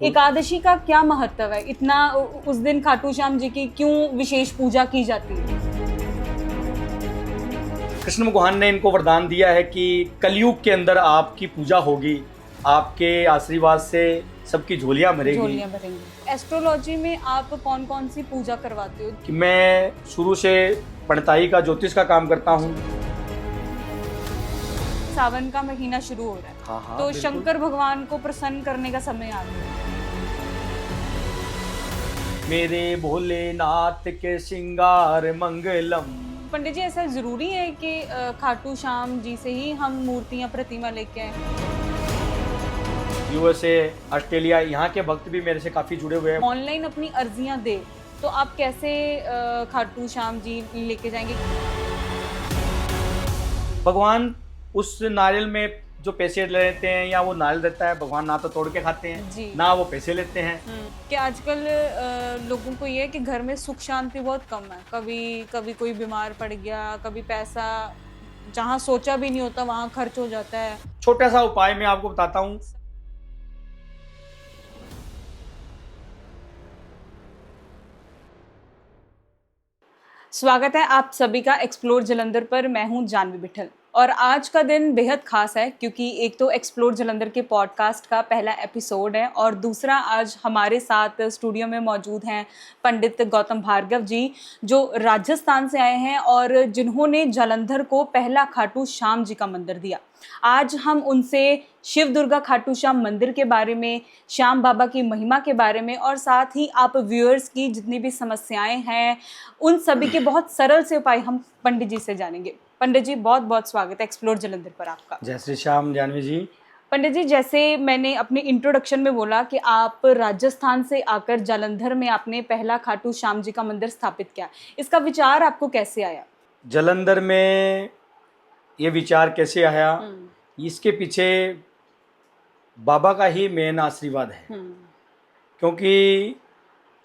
बिल्कुल। एकादशी का क्या महत्व है? इतना उस दिन खाटू श्याम जी की क्यों विशेष पूजा की जाती है? कृष्ण भगवान ने इनको वरदान दिया है कि कलयुग के अंदर आपकी पूजा होगी, आपके आशीर्वाद से सबकी झोलियां भरेगी। झोलियां भरेंगी। एस्ट्रोलॉजी में आप कौन कौन सी पूजा करवाते हो? कि मैं शुरू से पंडिताई का, ज्योतिष का काम करता हूँ। सावन का महीना शुरू हो रहा है, हाँ, तो बिल्कुल। शंकर भगवान को प्रसन्न करने का समय आ गया। मेरे भोलेनाथ के श्रृंगार मंगलम। पंडित जी, ऐसा जरूरी है कि खाटू श्याम जी से ही हम मूर्तियां, प्रतिमा लेके आए? यूएसए, ऑस्ट्रेलिया, यहाँ के भक्त भी मेरे से काफी जुड़े हुए हैं। ऑनलाइन अपनी अर्जियां दे तो आप कैसे खाटू श्याम जी लेके जाएंगे? भगवान उस नारियल में जो पैसे लेते हैं, या वो नारियल देता है, भगवान ना तो तोड़ के खाते जी। हैं, ना वो पैसे लेते हैं। कि आजकल लोगों को ये है कि घर में सुख शांति बहुत कम है। कभी कभी कोई बीमार पड़ गया, कभी पैसा जहाँ सोचा भी नहीं होता वहाँ खर्च हो जाता है। छोटा सा उपाय मैं आपको बताता हूँ। स्वागत है आप सभी का एक्सप्लोर जलंधर पर। मैं हूं जानवी बिठल और आज का दिन बेहद खास है क्योंकि एक तो एक्सप्लोर जलंधर के पॉडकास्ट का पहला एपिसोड है और दूसरा आज हमारे साथ स्टूडियो में मौजूद हैं पंडित गौतम भार्गव जी, जो राजस्थान से आए हैं और जिन्होंने जलंधर को पहला खाटू श्याम जी का मंदिर दिया। आज हम उनसे शिव दुर्गा खाटू श्याम मंदिर के बारे में, श्याम बाबा की महिमा के बारे में और साथ ही आप व्यूअर्स की जितनी भी समस्याएं हैं उन सभी के बहुत सरल से उपाय हम पंडित जी से जानेंगे। पंडित जी, बहुत बहुत स्वागत है एक्सप्लोर जलंधर पर आपका। जय श्री श्याम जानवी जी। पंडित जी, जैसे मैंने अपने इंट्रोडक्शन में बोला कि आप राजस्थान से आकर जालंधर में आपने पहला खाटू श्याम जी का मंदिर स्थापित किया, इसका विचार आपको कैसे आया? जलंधर में ये विचार कैसे आया, इसके पीछे बाबा का ही मेन आशीर्वाद है। क्योंकि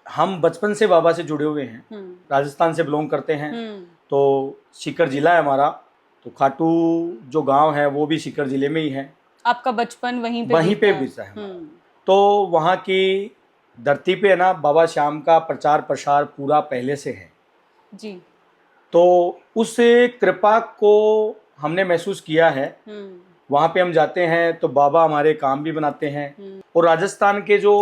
हम बचपन से बाबा से जुड़े हुए हैं, राजस्थान से बिलोंग करते हैं। तो सीकर जिला है हमारा, तो खाटू जो गांव है वो भी सीकर जिले में ही है। आपका बचपन वहीं पे बीता है। तो वहाँ की धरती पे है ना, बाबा श्याम का प्रचार प्रसार पूरा पहले से है जी। तो उस कृपा को हमने महसूस किया है। वहाँ पे हम जाते हैं तो बाबा हमारे काम भी बनाते हैं और राजस्थान के जो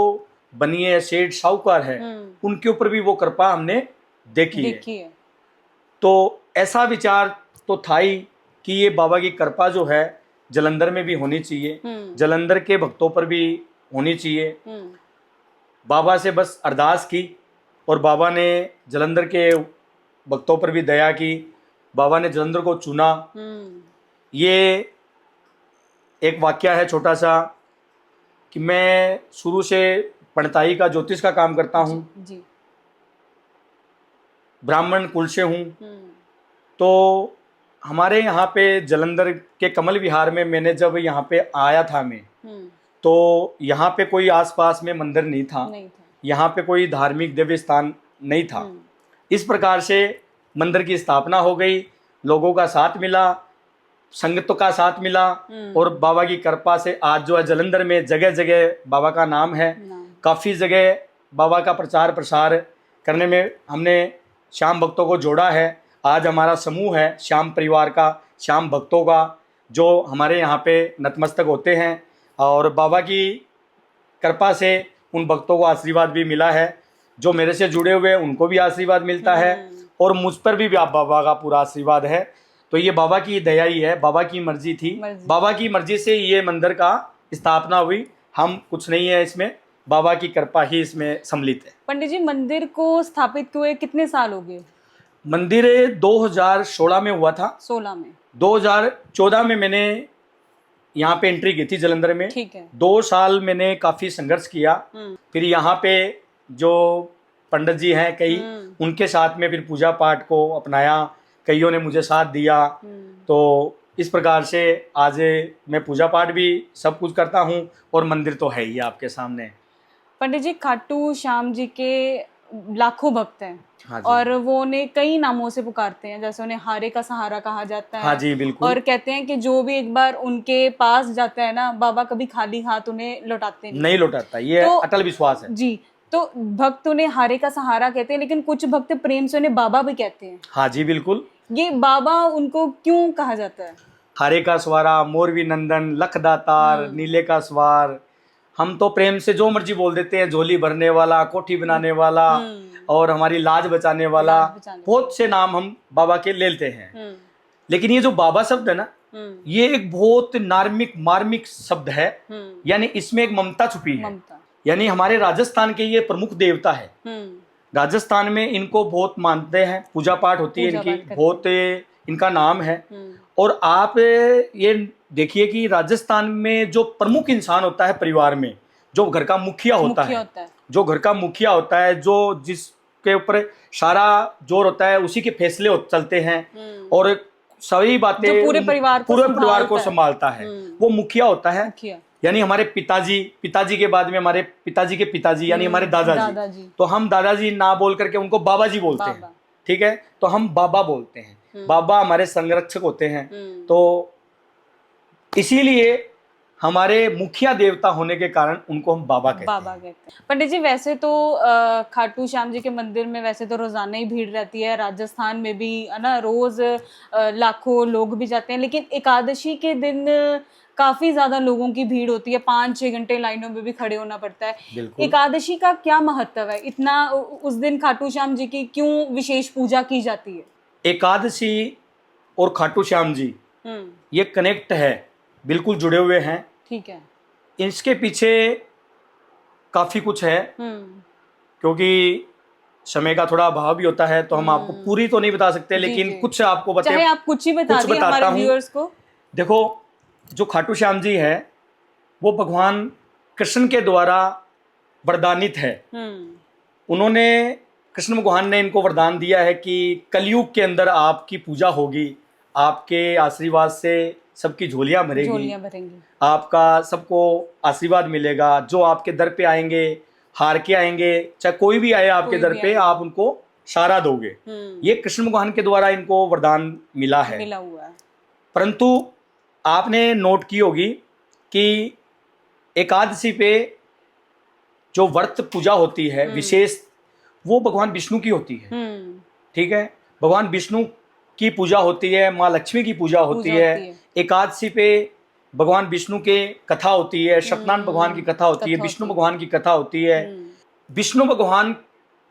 बनिए सेठ साहूकार है उनके ऊपर भी वो कृपा हमने देखी है। तो ऐसा विचार तो था ही कि ये बाबा की कृपा जो है जलंधर में भी होनी चाहिए, जलंधर के भक्तों पर भी होनी चाहिए। बाबा से बस अरदास की और बाबा ने जलंधर के भक्तों पर भी दया की। बाबा ने जलंधर को चुना। ये एक वाक्य है छोटा सा कि मैं शुरू से पंडिताई का, ज्योतिष का काम करता हूँ जी। ब्राह्मण कुल से हूँ। तो हमारे यहाँ पे जलंधर के कमल विहार में मैंने जब यहाँ पे आया था मैं, तो यहाँ पे कोई आसपास में मंदिर नहीं था। यहाँ पे कोई धार्मिक दिव्य स्थान नहीं था। इस प्रकार से मंदिर की स्थापना हो गई, लोगों का साथ मिला, संगत का साथ मिला और बाबा की कृपा से आज जो है जलंधर में जगह जगह बाबा का नाम है। काफ़ी जगह बाबा का प्रचार प्रसार करने में हमने श्याम भक्तों को जोड़ा है। आज हमारा समूह है श्याम परिवार का, श्याम भक्तों का, जो हमारे यहाँ पे नतमस्तक होते हैं और बाबा की कृपा से उन भक्तों को आशीर्वाद भी मिला है। जो मेरे से जुड़े हुए हैं उनको भी आशीर्वाद मिलता है और मुझ पर भी आप बाबा का पूरा आशीर्वाद है। तो ये बाबा की दया ही है, बाबा की मर्जी थी। बाबा की मर्जी से ये मंदिर का स्थापना हुई। हम कुछ नहीं है इसमें, बाबा की कृपा ही इसमें सम्मिलित है। पंडित जी, मंदिर को स्थापित हुए कितने साल हो गए? मंदिर 2016 में हुआ था। 16 में। 2014 में मैंने यहाँ पे एंट्री की थी जलंधर में। ठीक है। 2 साल मैंने काफी संघर्ष किया। फिर यहाँ पे जो पंडित जी हैं कई, उनके साथ में फिर पूजा पाठ को अपनाया, कईयों ने मुझे साथ दिया। तो इस प्रकार से आज मैं पूजा पाठ भी सब कुछ करता हूँ और मंदिर तो है ही आपके सामने। पंडित जी, खाटू श्याम जी के लाखों भक्त हैं। हाँ जी। और वो उन्हें कई नामों से पुकारते हैं, जैसे उन्हें हारे का सहारा कहा जाता है। हाँ जी, बिल्कुल। और कहते हैं कि जो भी एक बार उनके पास जाता है ना, बाबा कभी खाली हाथ उन्हें लौटाते नहीं लौटाता, ये तो अटल विश्वास है। जी। तो भक्त उन्हें हारे का सहारा कहते हैं, लेकिन कुछ भक्त प्रेम से उन्हें बाबा भी कहते हैं। हाँ जी, बिल्कुल। ये बाबा उनको क्यों कहा जाता है? हरे का सवारा, मोरवी नंदन, लख दातार, नीले का सवार, हम तो प्रेम से जो मर्जी बोल देते हैं, झोली भरने वाला, कोठी बनाने वाला, और हमारी लाज बचाने वाला, बहुत से नाम हम बाबा के ले लेते हैं। लेकिन ये जो बाबा शब्द है ना, ये एक बहुत मार्मिक शब्द है। यानी इसमें एक ममता छुपी है। यानी हमारे राजस्थान के ये प्रमुख देवता है। राजस्थान में इनको बहुत मानते हैं, पूजा पाठ होती है इनकी, बहुत इनका नाम है। और आप ये देखिए कि राजस्थान में जो प्रमुख इंसान होता है परिवार में, जो घर का मुखिया होता है, जो घर का मुखिया होता है, जो जिसके ऊपर सारा जोर होता है, उसी के फैसले चलते हैं और सभी बातें पूरे परिवार को संभालता है, वो मुखिया होता है। यानी हमारे पिताजी के बाद में हमारे पिताजी के पिताजी यानी हमारे दादाजी। तो हम दादाजी ना बोल करके उनको बाबा जी बोलते हैं, ठीक है? तो हम बाबा बोलते हैं। बाबा हमारे संरक्षक होते हैं। तो इसीलिए हमारे मुखिया देवता होने के कारण उनको हम बाबा कहते हैं। पंडित जी, वैसे तो खाटू श्याम जी के मंदिर में वैसे तो रोजाना ही भीड़ रहती है, राजस्थान में भी है ना, रोज लाखों लोग भी जाते हैं। लेकिन एकादशी के दिन काफी ज्यादा लोगों की भीड़ होती है, 5-6 घंटे लाइनों में भी खड़े होना पड़ता है। एकादशी का क्या महत्व है? इतना उस दिन खाटू श्याम जी की क्यों विशेष पूजा की जाती है? एकादशी और खाटू श्याम जी ये कनेक्ट है, बिल्कुल जुड़े हुए हैं। ठीक है। इसके पीछे काफी कुछ है, क्योंकि समय का थोड़ा अभाव भी होता है, तो हम आपको पूरी तो नहीं बता सकते, लेकिन कुछ आपको चाहे आप कुछ ही बता दिए हमारे व्यूअर्स को। देखो, जो खाटू श्याम जी है वो भगवान कृष्ण के द्वारा वरदानित है। उन्होंने, कृष्ण भगवान ने इनको वरदान दिया है कि कलयुग के अंदर आपकी पूजा होगी, आपके आशीर्वाद से सबकी झोलियां भरेंगी, आपका सबको आशीर्वाद मिलेगा। जो आपके दर पे आएंगे, हार के आएंगे, चाहे कोई भी आए आपके दर पे, आप उनको सारा दोगे। ये कृष्ण भगवान के द्वारा इनको वरदान मिला हुआ है। परंतु आपने नोट की होगी कि एकादशी पे जो व्रत पूजा होती है विशेष, वो भगवान विष्णु की होती है। ठीक है, भगवान विष्णु की पूजा होती है, माँ लक्ष्मी की पूजा होती है। एकादशी पे भगवान विष्णु के कथा होती है, सत्यनारायण भगवान की कथा होती है, विष्णु भगवान की कथा होती है। विष्णु भगवान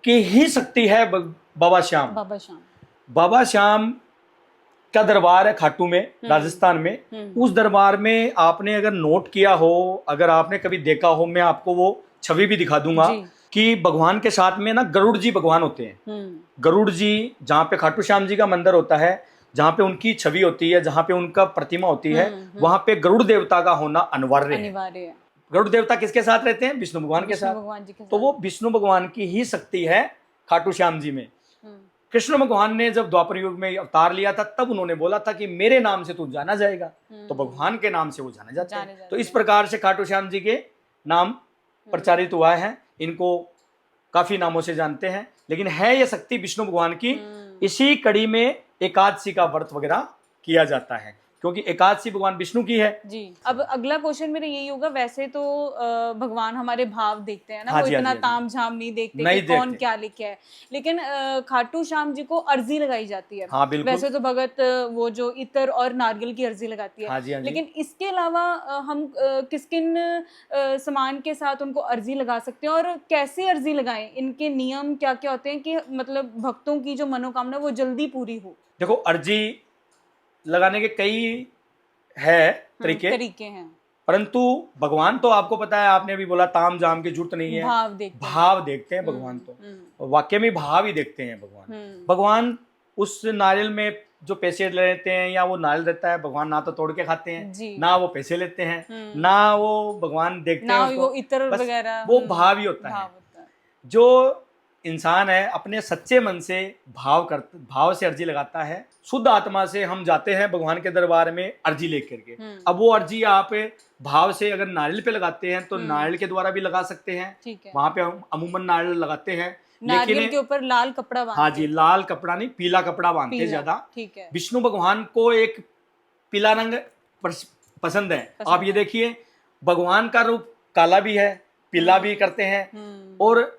की ही शक्ति है बाबा श्याम का दरबार है खाटू में, राजस्थान में। उस दरबार में आपने अगर नोट किया हो, अगर आपने कभी देखा हो, मैं आपको वो छवि भी दिखा दूंगा कि भगवान के साथ में ना गरुड़ जी भगवान होते हैं। गरुड़ जी, जहाँ पे खाटू श्याम जी का मंदिर होता है, जहाँ पे उनकी छवि होती है, जहाँ पे उनका प्रतिमा होती है, वहां पे गरुड़ देवता का होना अनिवार्य है। गरुड़ देवता किसके साथ रहते हैं? विष्णु भगवान के साथ। तो वो विष्णु भगवान की ही शक्ति है खाटू श्याम जी में। कृष्ण भगवान ने जब द्वापर युग में अवतार लिया था, तब उन्होंने बोला था कि मेरे नाम से तू जाना जाएगा, तो भगवान के नाम से वो जाने जाते हैं। तो इस प्रकार से खाटू श्याम जी के नाम प्रचारित हुआ है। इनको काफी नामों से जानते हैं, लेकिन है ये शक्ति विष्णु भगवान की। इसी कड़ी में एकादशी का व्रत वगैरह किया जाता है, क्योंकि एकादशी भगवान विष्णु की है जी। अब अगला क्वेश्चन मेरा यही होगा, वैसे तो भगवान हमारे भाव देखते हैं ना, हाँ वो इतना ताम झाम नहीं देखते कि कौन क्या लिखे है, लेकिन खाटू श्याम जी को अर्जी लगाई जाती है। हाँ, वैसे तो भगत वो जो इतर और नारियल की अर्जी लगाती है, हाँ जी, हाँ जी। लेकिन इसके अलावा हम किन सामान के साथ उनको अर्जी लगा सकते हैं और कैसे अर्जी लगाएं? इनके नियम क्या क्या होते हैं कि मतलब भक्तों की जो मनोकामना वो जल्दी पूरी हो? देखो, अर्जी लगाने के कई तरीके हैं, परंतु भगवान तो आपको पता है, आपने भी बोला ताम जाम की जरूरत नहीं है, भाव देखते हैं भगवान। तो वाक्य में भाव ही देखते हैं भगवान। भगवान उस नारियल में जो पैसे लेते हैं या वो नारियल रहता है, भगवान ना तो तोड़ के खाते हैं, ना वो पैसे लेते हैं, ना वो भगवान देखते हैं उसको, वो इतर वगैरह, वो भाव ही होता है। जो इंसान है अपने सच्चे मन से भाव से अर्जी लगाता है, शुद्ध आत्मा से हम जाते हैं भगवान के दरबार में अर्जी लेकर के। अब वो अर्जी आप भाव से अगर नारियल पे लगाते हैं तो नारियल के द्वारा भी लगा सकते हैं, वहां पे हम अमूमन नारियल लगाते हैं। नारियल के ऊपर लाल कपड़ा बांधते हाँ जी, लाल कपड़ा नहीं, पीला कपड़ा बांधते हैं ज्यादा। ठीक है। विष्णु भगवान को एक पीला रंग पसंद है। आप ये देखिए, भगवान का रूप काला भी है, पीला भी करते हैं, और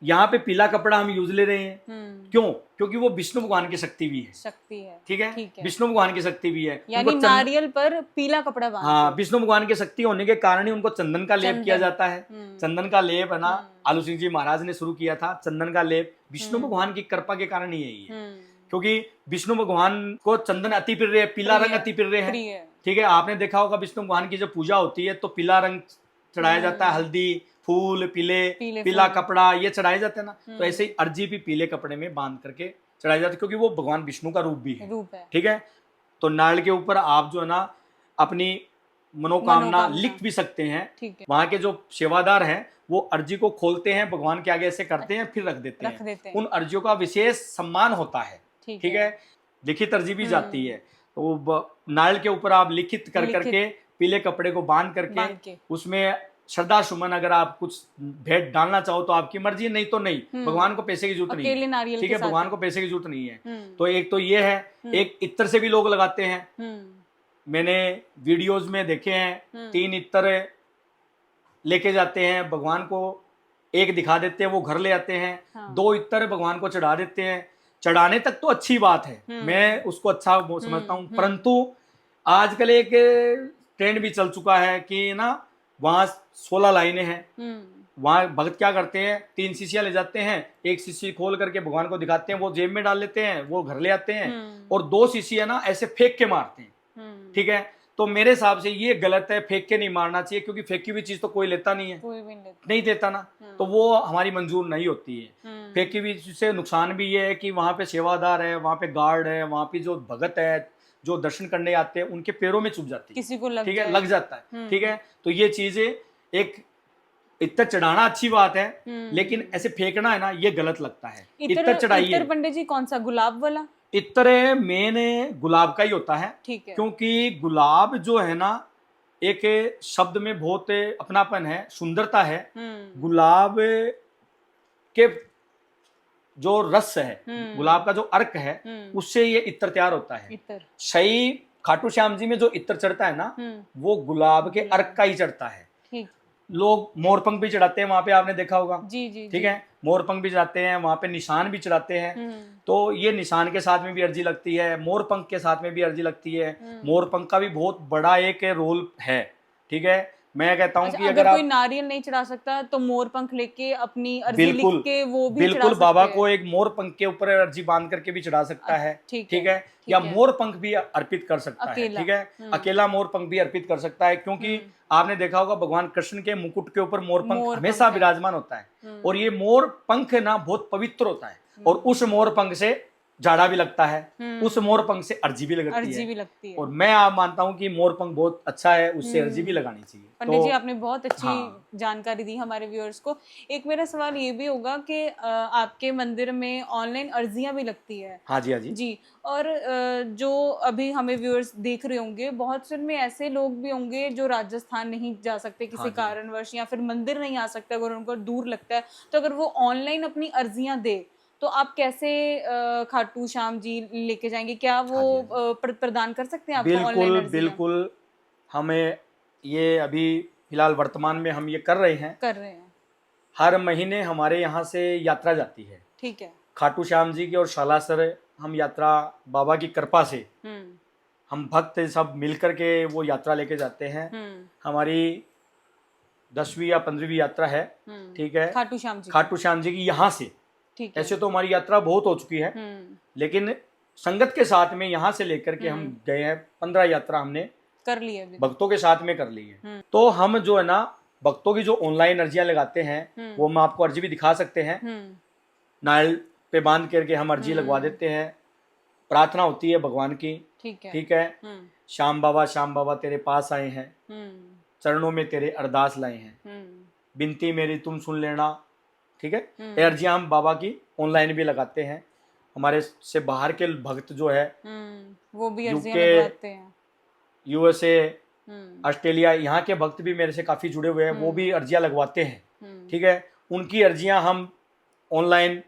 यहाँ पे पीला कपड़ा हम यूज ले रहे हैं। क्यों? क्योंकि वो विष्णु भगवान की शक्ति भी है। शक्ति है, ठीक है, विष्णु भगवान की शक्ति भी है, यानी नारियल पर पीला कपड़ा बांधते हैं। हाँ, विष्णु भगवान की शक्ति होने के कारण ही उनको चंदन का लेप किया जाता है। चंदन का लेप है ना, आलू सिंह जी महाराज ने शुरू किया था। चंदन का लेप विष्णु भगवान की कृपा के कारण ही यही है, क्योंकि विष्णु भगवान को चंदन अति प्रिय है, पीला रंग अति प्रिय है। ठीक है, आपने देखा होगा विष्णु भगवान की जब पूजा होती है तो पीला रंग चढ़ाया जाता है, हल्दी, फूल, पीला कपड़ा, ये चढ़ाए जाते हैं ना। तो ऐसे ही अर्जी भी पीले कपड़े में बांध करके चढ़ाए जाते हैं, क्योंकि वो भगवान विष्णु का रूप भी है। ठीक है, तो नारियल के ऊपर आप जो है ना अपनी मनोकामना लिख भी सकते हैं। वहाँ के जो सेवादार हैं वो अर्जी को खोलते हैं, भगवान के आगे ऐसे करते हैं, फिर रख देते हैं। उन अर्जियों का विशेष सम्मान होता है। ठीक है, लिखित अर्जी भी जाती है, तो नारियल के ऊपर आप लिखित कर करके पीले कपड़े को बांध करके उसमें श्रद्धा सुमन अगर आप कुछ भेंट डालना चाहो तो आपकी मर्जी, नहीं तो नहीं। भगवान को पैसे की जरूरत नहीं है। ठीक है, भगवान को पैसे की जरूरत नहीं है। तो एक तो ये है, एक इत्र से भी लोग लगाते हैं। मैंने वीडियोस में देखे हैं, 3 इत्र लेके जाते हैं भगवान को, एक दिखा देते हैं, वो घर ले आते हैं। 2 इत्र भगवान को चढ़ा देते हैं। चढ़ाने तक तो अच्छी बात है, मैं उसको अच्छा समझता हूँ, परंतु आजकल एक ट्रेंड भी चल चुका है कि ना वहाँ 16 लाइनें हैं। वहाँ भक्त क्या करते हैं, 3 शीशियां ले जाते हैं, एक शीशी खोल करके भगवान को दिखाते हैं, वो जेब में डाल लेते हैं, वो घर ले आते हैं, और 2 शीशियां ना ऐसे फेंक के मारते हैं। ठीक है, तो मेरे हिसाब से ये गलत है, फेंक के नहीं मारना चाहिए, क्योंकि फेंकी हुई चीज तो कोई लेता नहीं है, कोई भी नहीं देता ना, तो वो हमारी मंजूर नहीं होती है। फेंकी हुई से नुकसान भी ये है कि वहाँ पे सेवादार है, वहाँ पे गार्ड है, वहाँ पे जो भगत है जो दर्शन करने आते हैं, उनके पैरों में चुभ जाती है, किसी को लग, ठीक है, लग जाता है। ठीक है, तो ये चीजें एक इत्र चढ़ाना अच्छी बात है, लेकिन ऐसे फेंकना है ना, ये गलत लगता है। इत्र चढ़ाइए। इत्र पंडित जी कौन सा, गुलाब वाला इत्र मेन गुलाब का ही होता है। ठीक है, क्योंकि गुलाब जो है ना एक शब्द में बहुत अपनापन है, सुंदरता है। गुलाब के जो रस है, गुलाब का जो अर्क है, उससे ये इत्र तैयार होता है। सही खाटू श्याम जी में जो इत्र चढ़ता है ना, वो गुलाब के अर्क का ही चढ़ता है। लोग मोरपंख भी चढ़ाते हैं वहां पे, आपने देखा होगा। जी, ठीक है, मोरपंख भी चढ़ाते हैं, वहां पे निशान भी चढ़ाते हैं। तो ये निशान के साथ में भी अर्जी लगती है, मोरपंख के साथ में भी अर्जी लगती है। मोरपंख का भी बहुत बड़ा एक रोल है। ठीक है, मैं कहता हूँ कि अगर कोई नारियल नहीं चढ़ा सकता तो मोरपंख लेके अपनी अर्जी लिख के वो भी बिल्कुल बाबा को एक मोरपंख के ऊपर अर्जी बांध करके भी चढ़ा सकता है। ठीक है, या मोरपंख भी अर्पित कर सकता है। ठीक है, अकेला मोरपंख भी अर्पित कर सकता है, क्योंकि आपने देखा होगा भगवान कृष्ण के मुकुट के ऊपर मोरपंख हमेशा विराजमान होता है, और ये मोरपंख ना बहुत पवित्र होता है, और उस मोरपंख से झाड़ा भी लगता है, उस मोरपंख से अर्जी भी लगती है। और मैं आप मानता हूँ कि मोरपंख बहुत अच्छा है, उससे अर्जी भी लगानी चाहिए। पंडित जी आपने बहुत अच्छी जानकारी दी हमारे व्यूअर्स को। एक मेरा सवाल ये भी होगा कि आपके मंदिर में ऑनलाइन अर्जियां भी लगती है? हाँ जी, हाँ जी जी। और जो अभी हमें व्यूअर्स देख रहे होंगे, बहुत से में ऐसे लोग भी होंगे जो राजस्थान नहीं जा सकते किसी कारणवश, या फिर मंदिर नहीं आ सकते अगर उनको दूर लगता है, तो अगर वो ऑनलाइन अपनी अर्जियां दे तो आप कैसे खाटू श्याम जी लेके जाएंगे? क्या वो प्रदान कर सकते हैं आपको? बिल्कुल बिल्कुल, हमें ये अभी फिलहाल वर्तमान में हम ये कर रहे हैं। हर महीने हमारे यहाँ से यात्रा जाती है। ठीक है, खाटू श्याम जी की और सालासर हम यात्रा बाबा की कृपा से हम भक्त सब मिलकर के वो यात्रा लेके जाते हैं। हमारी 10वीं या 15वीं यात्रा है। ठीक है, खाटू श्याम जी की यहाँ से। ऐसे तो हमारी यात्रा बहुत हो चुकी है, लेकिन संगत के साथ में यहाँ से लेकर के हम गए हैं। 15 यात्रा हमने कर ली है, भक्तों के साथ में कर ली है। तो हम जो है ना भक्तों की जो ऑनलाइन अर्जियां लगाते हैं, वो हम आपको अर्जी भी दिखा सकते हैं। नारियल पे बांध करके हम अर्जी लगवा देते हैं। प्रार्थना होती है भगवान की। ठीक है, श्याम बाबा तेरे पास आए हैं, चरणों में तेरे अरदास लाए हैं, बिनती मेरी तुम सुन लेना। ठीक है, ये अर्जियां हम बाबा की ऑनलाइन भी लगाते हैं। हमारे से बाहर के भक्त जो है वो भी अर्जियां लगाते हैं, यूएसए, ऑस्ट्रेलिया, यहाँ के भक्त भी मेरे से काफी जुड़े हुए हैं, वो भी अर्जियां लगवाते हैं। ठीक है, उनकी अर्जियां हम ऑनलाइन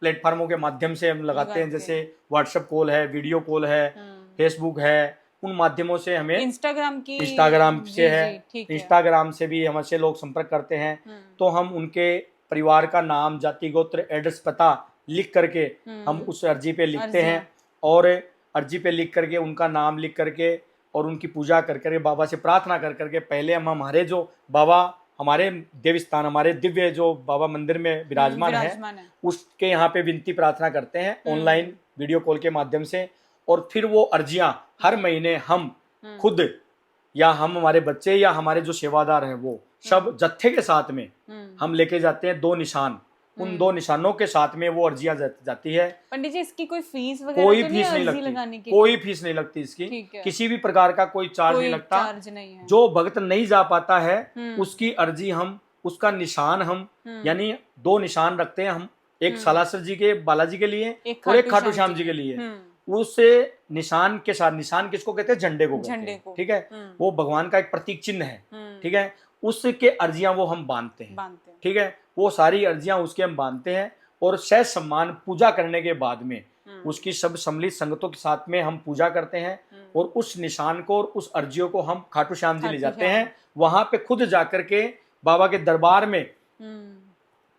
प्लेटफार्मों के माध्यम से हम लगाते हैं, जैसे व्हाट्सएप कॉल है, वीडियो कॉल है, फेसबुक है, उन माध्यमों से हमें इंस्टाग्राम से है, इंस्टाग्राम से भी हमसे लोग संपर्क करते हैं। तो हम उनके परिवार का नाम, जाति, गोत्र, एड्रेस, पता लिख करके हम उस अर्जी पे लिखते हैं, और अर्जी पे लिख करके उनका नाम लिख करके और उनकी पूजा कर करके बाबा से प्रार्थना कर करके पहले हम हमारे जो बाबा, हमारे देवी स्थान, हमारे दिव्य जो बाबा मंदिर में विराजमान है उसके यहाँ पे विनती प्रार्थना करते हैं ऑनलाइन वीडियो कॉल के माध्यम से। और फिर वो अर्जियां हर महीने हम खुद या हम, हमारे बच्चे या हमारे जो सेवादार हैं वो सब जत्थे के साथ में हम लेके जाते हैं 2 निशान। उन 2 निशानों के साथ में वो अर्जियां जाती है। पंडित जी, इसकी कोई फीस वगैरह कोई तो फीस नहीं लगती, कोई फीस नहीं लगती इसकी, किसी भी प्रकार का कोई चार्ज नहीं लगता। नहीं है। जो भक्त नहीं जा पाता है उसकी अर्जी हम, उसका निशान हम, यानी 2 निशान रखते हैं हम, एक सालासर जी के, बालाजी के लिए, और एक खाटू श्याम जी के लिए। उस निशान के साथ, निशान किसको कहते हैं? झंडे को कहते हैं, ठीक है। वो भगवान का एक प्रतीक चिन्ह है, ठीक है। उसके अर्जियां वो हम बांधते हैं, ठीक है। वो सारी अर्जियां उसके हम बांधते हैं और सह सम्मान पूजा करने के बाद में उसकी सब सम्मिलित संगतों के साथ में हम पूजा करते हैं, और उस निशान को और उस अर्जियों को हम खाटू श्याम जी ले जाते हैं। वहां पे खुद जाकर के बाबा के दरबार में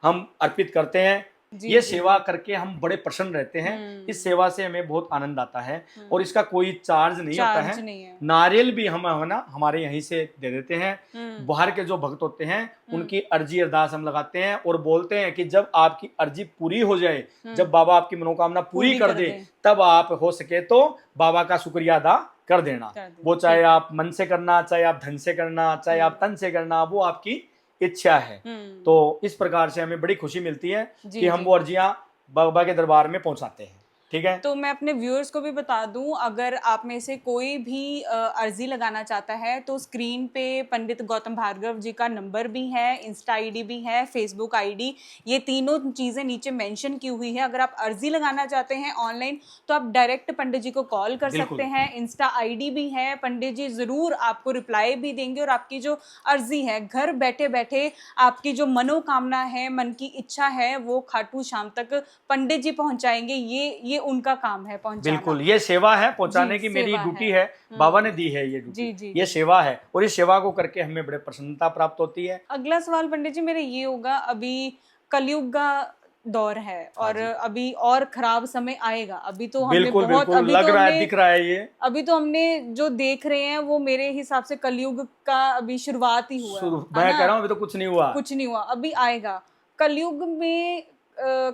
हम अर्पित करते हैं। ये सेवा करके हम बड़े प्रसन्न रहते हैं। इस सेवा से हमें बहुत आनंद आता है, और इसका कोई चार्ज नहीं होता है। नारियल भी हम है ना हमारे यहीं से दे देते हैं। बाहर के जो भक्त होते हैं उनकी अर्जी अरदास हम लगाते हैं और बोलते हैं कि जब आपकी अर्जी पूरी हो जाए, जब बाबा आपकी मनोकामना पूरी कर दे, तब आप हो सके तो बाबा का शुक्रिया अदा कर देना। वो चाहे आप मन से करना, चाहे आप धन से करना, चाहे आप तन से करना, वो आपकी इच्छा है। तो इस प्रकार से हमें बड़ी खुशी मिलती है कि हम वो अर्जियां बाबा के दरबार में पहुंचाते हैं, ठीक है। तो मैं अपने व्यूअर्स को भी बता दूं, अगर आप में से कोई भी अर्जी लगाना चाहता है तो स्क्रीन पे पंडित गौतम भार्गव जी का नंबर भी है, इंस्टा आईडी भी है, फेसबुक आईडी, ये तीनों चीज़ें नीचे मेंशन की हुई है। अगर आप अर्जी लगाना चाहते हैं ऑनलाइन तो आप डायरेक्ट पंडित जी को कॉल कर सकते हैं। इंस्टा आईडी भी है, पंडित जी ज़रूर आपको रिप्लाई भी देंगे, और आपकी जो अर्जी है घर बैठे बैठे आपकी जो मनोकामना है, मन की इच्छा है, वो खाटू श्याम तक पंडित जी पहुँचाएंगे। ये उनका काम है पहुंचाना। बिल्कुल, ये सेवा है पहुंचाने की, मेरी ड्यूटी है, बाबा ने दी है ये ड्यूटी, ये सेवा है, और इस सेवा को करके हमें बड़े प्रसन्नता प्राप्त होती है। अगला सवाल पंडित जी मेरे ये होगा, अभी कलयुग का दौर है और अभी और खराब समय आएगा। अभी तो हमने बिल्कुल, बहुत बिल्कुल, अभी लग तो रहा है, दिख रहा है ये। अभी तो हमने जो देख रहे हैं वो मेरे हिसाब से कलयुग का अभी शुरुआत ही हुआ है। मैं कह रहा हूँ अभी तो कुछ नहीं हुआ, अभी आएगा। कलयुग में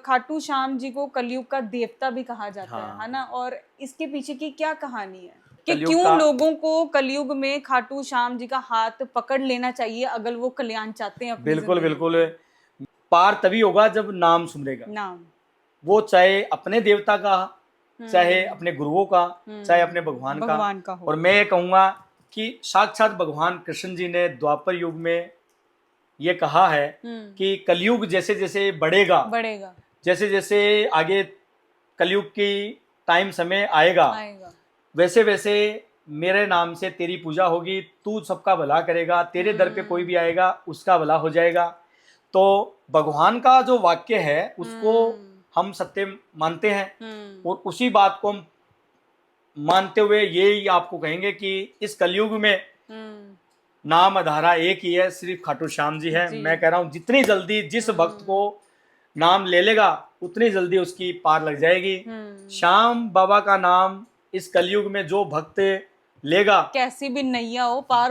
खाटू श्याम जी को कलयुग का देवता भी कहा जाता है ना, और इसके पीछे की क्या कहानी है कि क्यों लोगों को कलयुग में खाटू श्याम जी का हाथ पकड़ लेना चाहिए अगर वो कल्याण चाहते हैं? बिल्कुल बिल्कुल, पार तभी होगा जब नाम सुमरेगा। नाम, वो चाहे अपने देवता का, चाहे अपने गुरुओं का, चाहे अपने भगवान का हो। और मैं ये कहूंगा कि साक्षात भगवान कृष्ण जी ने द्वापर युग में ये कहा है कि कलयुग जैसे जैसे बढ़ेगा, जैसे जैसे आगे कलयुग की टाइम समय आएगा, वैसे वैसे मेरे नाम से तेरी पूजा होगी, तू सबका भला करेगा, तेरे दर पे कोई भी आएगा उसका भला हो जाएगा। तो भगवान का जो वाक्य है उसको हम सत्य मानते हैं, और उसी बात को हम मानते हुए ये आपको कहेंगे कि इस कलयुग में नाम आधारा एक ही है, सिर्फ खाटू श्याम जी है। मैं कह रहा हूँ जितनी जल्दी जिस भक्त को नाम ले लेगा उतनी जल्दी उसकी पार लग जाएगी। श्याम बाबा का नाम इस कलयुग में जो भक्त लेगा, कैसी भी नैया हो पार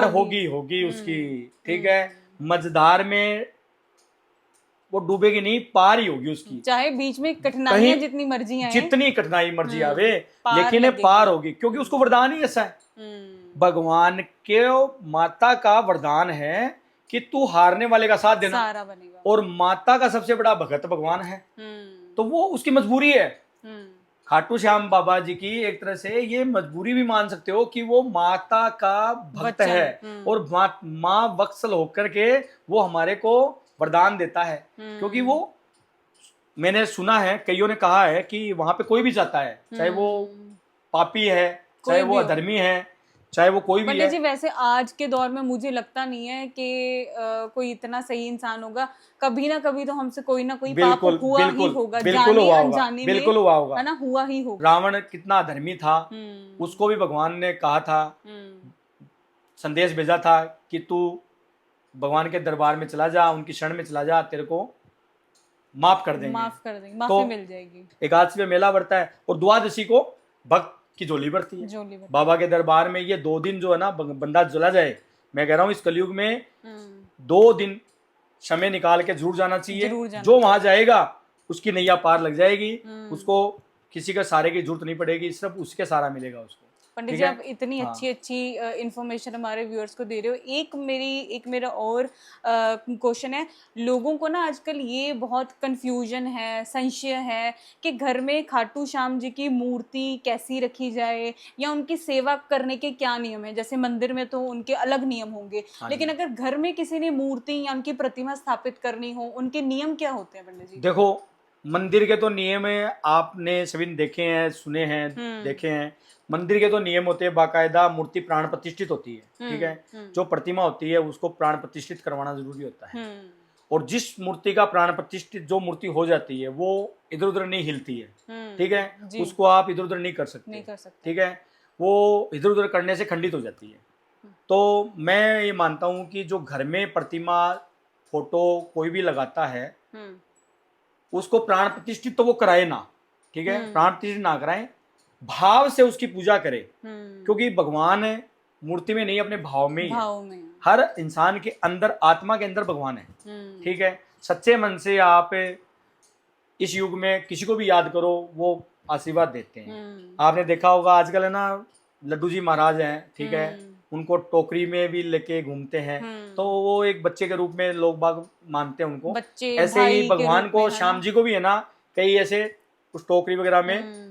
होगी उसकी, ठीक है। मझधार में वो डूबेगी नहीं, पार ही होगी उसकी, चाहे बीच में कठिनाइयां जितनी मर्जी आवे, लेकिन पार होगी, क्योंकि उसको वरदान ही ऐसा है। भगवान के माता का वरदान है कि तू हारने वाले का साथ देना, और माता का सबसे बड़ा भगत भगवान है, तो वो उसकी मजबूरी है। खाटू श्याम बाबा जी की एक तरह से ये मजबूरी भी मान सकते हो कि वो माता का भक्त है, और माँ वत्सल होकर के वो हमारे को वरदान देता है। क्योंकि वो, मैंने सुना है, कईयों ने कहा है कि वहां पे कोई भी जाता है, चाहे वो पापी है, चाहे वो अधर्मी है, चाहे वो कोई भी पंडित है। जी वैसे आज के दौर में मुझे लगता नहीं है कि कोई इतना सही इंसान होगा, कभी ना कभी तो हमसे कोई ना कोई पाप बिल्कुल हुआ ही बिल्कुल होगा, बिल्कुल जाने हुआ होगा, अनजाने में, बिल्कुल हुआ होगा। है ना, हुआ ही होगा। रावण कितना अधर्मी था, उसको भी भगवान ने कहा था, संदेश भेजा था कि तू भगवान के दरबार में चला जा, उनकी शरण में चला जा, तेरे को माफ कर देंगे, माफ कर देंगे, तो माफी मिल जाएगी। एकादशी में मेला बढ़ता है और द्वादशी को भक्त की झोली बढ़ती है बाबा के दरबार में। ये 2 दिन जो है ना बंदा चला जाए, मैं कह रहा हूँ इस कलयुग में 2 दिन समय निकाल के जरूर जाना चाहिए। जो वहां जाएगा उसकी नैया पार लग जाएगी, उसको किसी का सहारे की जरूरत नहीं पड़ेगी, सिर्फ उसके सहारा मिलेगा उसको। पंडित जी आप इतनी अच्छी इन्फॉर्मेशन हमारे व्यूअर्स को दे रहे हो। एक मेरा और क्वेश्चन है, लोगों को ना आजकल ये बहुत कंफ्यूजन है, संशय है कि घर में खाटू श्याम जी की मूर्ति कैसी रखी जाए या उनकी सेवा करने के क्या नियम है। जैसे मंदिर में तो उनके अलग नियम होंगे, लेकिन अगर घर में किसी ने मूर्ति या उनकी प्रतिमा स्थापित करनी हो, उनके नियम क्या होते हैं पंडित जी? देखो, मंदिर के तो नियम है, आपने सभी देखे हैं, सुने हैं, देखे हैं। मंदिर के तो नियम होते हैं, बाकायदा मूर्ति प्राण प्रतिष्ठित होती है, ठीक है। जो प्रतिमा होती है उसको प्राण प्रतिष्ठित करवाना जरूरी होता है, और जिस मूर्ति का प्राण प्रतिष्ठित जो मूर्ति हो जाती है वो इधर उधर नहीं हिलती है, ठीक है, उसको आप इधर उधर नहीं कर सकते, ठीक है, वो इधर उधर करने से खंडित हो जाती है। तो मैं ये मानता हूँ कि जो घर में प्रतिमा फोटो कोई भी लगाता है उसको प्राण प्रतिष्ठित तो वो कराए ना, ठीक है, प्राण प्रतिष्ठित ना कराए, भाव से उसकी पूजा करे, क्योंकि भगवान है मूर्ति में नहीं, अपने भाव में ही है। हर इंसान के अंदर, आत्मा के अंदर भगवान है, ठीक है। सच्चे मन से आप इस युग में किसी को भी याद करो, वो आशीर्वाद देते हैं। आपने देखा होगा आजकल है ना, लड्डू जी महाराज हैं, ठीक है, उनको टोकरी में भी लेके घूमते हैं, तो वो एक बच्चे के रूप में लोग बाग मानते हैं उनको। ऐसे ही भगवान को, श्याम जी को भी है ना, कई ऐसे उस टोकरी वगैरह में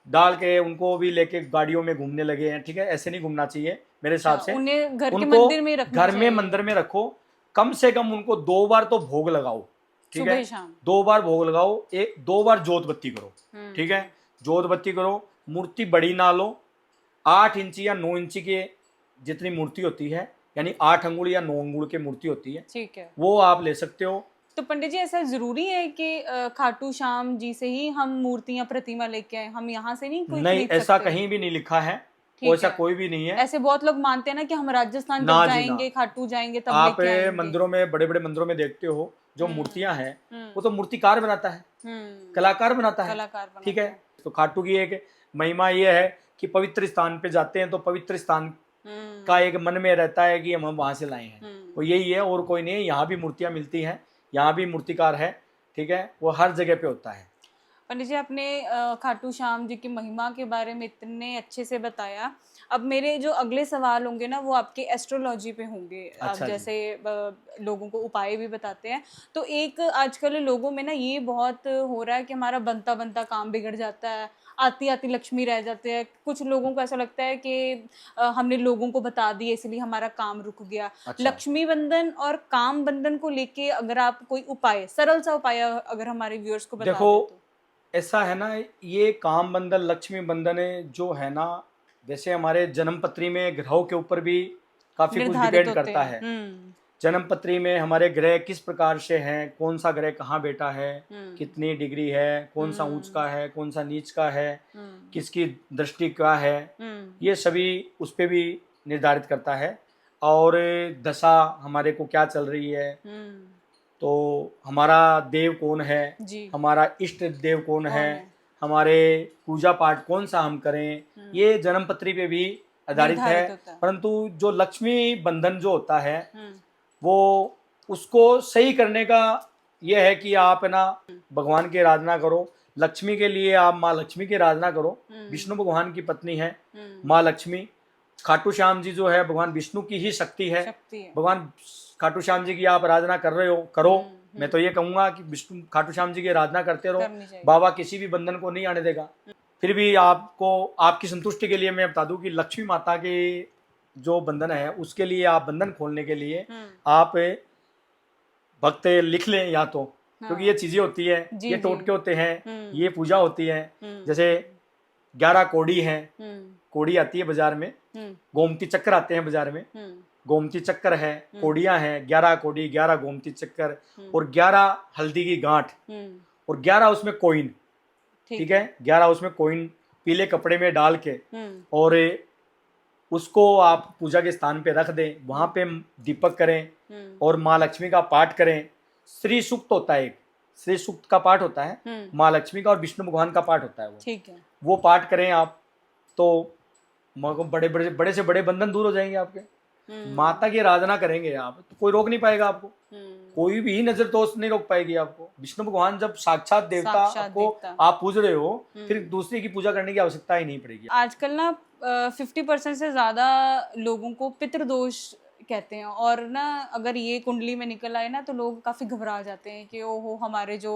डाल के उनको भी लेके गाड़ियों में घूमने लगे हैं, ठीक है। ऐसे नहीं घूमना चाहिए मेरे हिसाब से। उन्हें घर के उनको मंदिर में रखना घर में मंदिर में रखो, कम से कम उनको 2 बार तो भोग लगाओ, ठीक है, 2 बार भोग लगाओ, 2 बार जोत बत्ती करो, ठीक है, जोत बत्ती करो। मूर्ति बड़ी ना लो, 8 इंची या 9 इंची के जितनी मूर्ति होती है, यानी 8 अंगुल या 9 अंगुल की मूर्ति होती है, ठीक है, वो आप ले सकते हो। तो पंडित जी ऐसा जरूरी है कि खाटू श्याम जी से ही हम मूर्तियां प्रतिमा लेके आए, हम यहाँ से नहीं कोई नहीं, ऐसा कहीं भी नहीं लिखा है, ऐसा कोई भी नहीं है। ऐसे बहुत लोग मानते हैं ना कि हम राजस्थान जब जाएंगे, खाटू जाएंगे तब आप मंदिरों में, बड़े बड़े मंदिरों में देखते हो जो मूर्तियां हैं वो तो मूर्तिकार बनाता है, कलाकार बनाता है, ठीक है। तो खाटू की एक महिमा ये है कि पवित्र स्थान पे जाते हैं तो पवित्र स्थान का एक मन में रहता है कि हम वहां से लाए हैं, तो यही है, और कोई नहीं है। यहाँ भी मूर्तियां मिलती हैं, यहाँ भी मूर्तिकार है, ठीक है, वो हर जगह पे होता है। पंडित जी आपने खाटू श्याम जी की महिमा के बारे में इतने अच्छे से बताया। अब मेरे जो अगले सवाल होंगे ना वो आपके एस्ट्रोलॉजी पे होंगे। आप जैसे लोगों को उपाय भी बताते हैं, तो एक आजकल लोगों में ना ये बहुत हो रहा है कि हमारा बनता बनता काम बिगड़ जाता है, आती आती लक्ष्मी रह जाते हैं। कुछ लोगों को ऐसा लगता है कि हमने लोगों को बता दिया इसलिए हमारा काम रुक गया। लक्ष्मी बंधन और काम बंधन को लेके अगर आप कोई उपाय, सरल सा उपाय अगर हमारे व्यूअर्स को बता दें तो। ऐसा है ना, ये काम बंधन, लक्ष्मी बंधन जो है ना, जैसे हमारे जन्म पत्री में ग्रहों के ऊपर भी काफी कुछ डिपेंड करता है। जन्म पत्री में हमारे ग्रह किस प्रकार से हैं, कौन सा ग्रह कहाँ बैठा है, कितनी डिग्री है, कौन सा ऊंच का है, कौन सा नीच का है, किसकी दृष्टि क्या है, ये सभी उस पे भी निर्धारित करता है। और दशा हमारे को क्या चल रही है, तो हमारा देव कौन है, हमारा इष्ट देव कौन है, हमारे पूजा पाठ कौन सा हम करें, ये जन्म पत्री पे भी आधारित है। परंतु जो लक्ष्मी बंधन जो होता है वो उसको सही करने का यह है कि आप है ना भगवान की आराधना करो। लक्ष्मी के लिए आप माँ लक्ष्मी की आराधना करो, विष्णु भगवान की पत्नी है माँ लक्ष्मी। खाटू श्याम जी जो है भगवान विष्णु की ही शक्ति है। भगवान खाटू श्याम जी की आप आराधना कर रहे हो, करो। मैं तो ये कहूंगा कि विष्णु खाटू श्याम जी की आराधना करते रहो, बाबा किसी भी बंधन को नहीं आने देगा। फिर भी आपको, आपकी संतुष्टि के लिए मैं बता दूं कि लक्ष्मी माता के जो बंधन है उसके लिए आप बंधन खोलने के लिए आप भक्त लिख लें या तो, क्योंकि ये चीजें होती है, ये टोटके होते हैं, ये पूजा होती है। जैसे 11 कौड़ी है, कौड़ी आती है बाजार में, गोमती चक्र आते हैं बाजार में, गोमती चक्र है, कोड़ियां हैं, 11 कोड़ी, 11 गोमती चक्र और 11 हल्दी की गांठ और 11 उसमें कोइन, ठीक है, 11 उसमें कोइन पीले कपड़े में डाल के और उसको आप पूजा के स्थान पे रख दें, वहां पे दीपक करें और माँ लक्ष्मी का पाठ करें। श्री सूक्त होता है, एक श्री सूक्त का पाठ होता है, माँ लक्ष्मी का और विष्णु भगवान का पाठ होता है वो, ठीक है, वो पाठ करें आप तो बड़े से बड़े बंधन दूर हो जाएंगे आपके। माता की आराधना करेंगे आप तो कोई रोक नहीं पाएगा आपको, कोई भी नजर दोष नहीं रोक पाएगी आपको। विष्णु भगवान जब साक्षात देवता आपको आप पूज रहे हो, फिर दूसरे की पूजा करने की आवश्यकता ही नहीं पड़ेगी। आजकल ना 50% से ज्यादा लोगों को पितृदोष कहते हैं और ना अगर ये कुंडली में निकल आए ना तो लोग काफी घबरा जाते हैं कि ओहो हमारे जो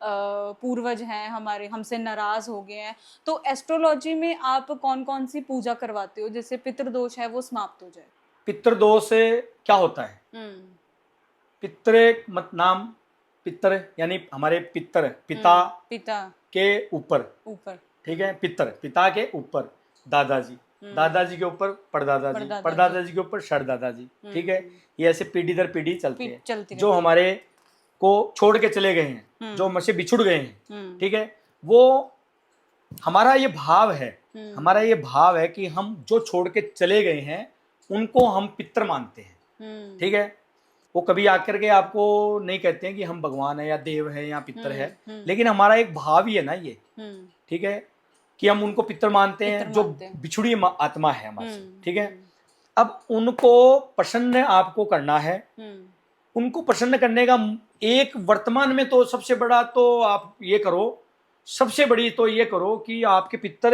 पूर्वज हैं हमारे हमसे नाराज हो गए हैं। तो एस्ट्रोलॉजी में आप कौन कौन सी पूजा करवाते हो जिससे पितृदोष है वो समाप्त हो जाए? पितृदोष से क्या होता है? पितृ मत नाम, पितर यानी हमारे पितर, पिता के ऊपर, ठीक है, पिता के ऊपर दादाजी, दादाजी के ऊपर परदादाजी, परदादाजी के ऊपर शरदादाजी, ठीक है, ये ऐसे पीढ़ी दर पीढ़ी चलते हैं। जो हमारे को छोड़ के चले गए हैं, जो हमसे बिछुड़ गए हैं, ठीक है, वो हमारा ये भाव है, हमारा ये भाव है कि हम जो छोड़ के चले गए हैं उनको हम पितर मानते हैं, ठीक है। वो कभी आकर के आपको नहीं कहते हैं कि हम भगवान है या देव है या पितर है, लेकिन हमारा एक भाव ही है ना ये, ठीक है, कि हम उनको पितर मानते हैं जो बिछुड़ी आत्मा है हमारे, ठीक है। अब उनको प्रसन्न आपको करना है, उनको प्रसन्न करने का एक वर्तमान में तो सबसे बड़ा तो आप ये करो, सबसे बड़ी तो ये करो कि आपके पितर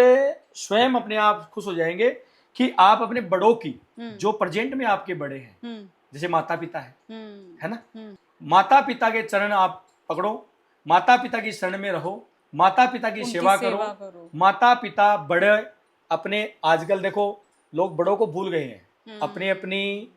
स्वयं अपने आप खुश हो जाएंगे कि आप अपने बड़ों की जो प्रेजेंट में आपके बड़े हैं, जैसे माता पिता है ना, माता पिता के चरण आप पकड़ो, माता पिता की शरण में रहो, माता पिता की सेवा करो। माता पिता बड़े अपने, आजकल देखो लोग बड़ों को भूल गए हैं, अपनी अपनी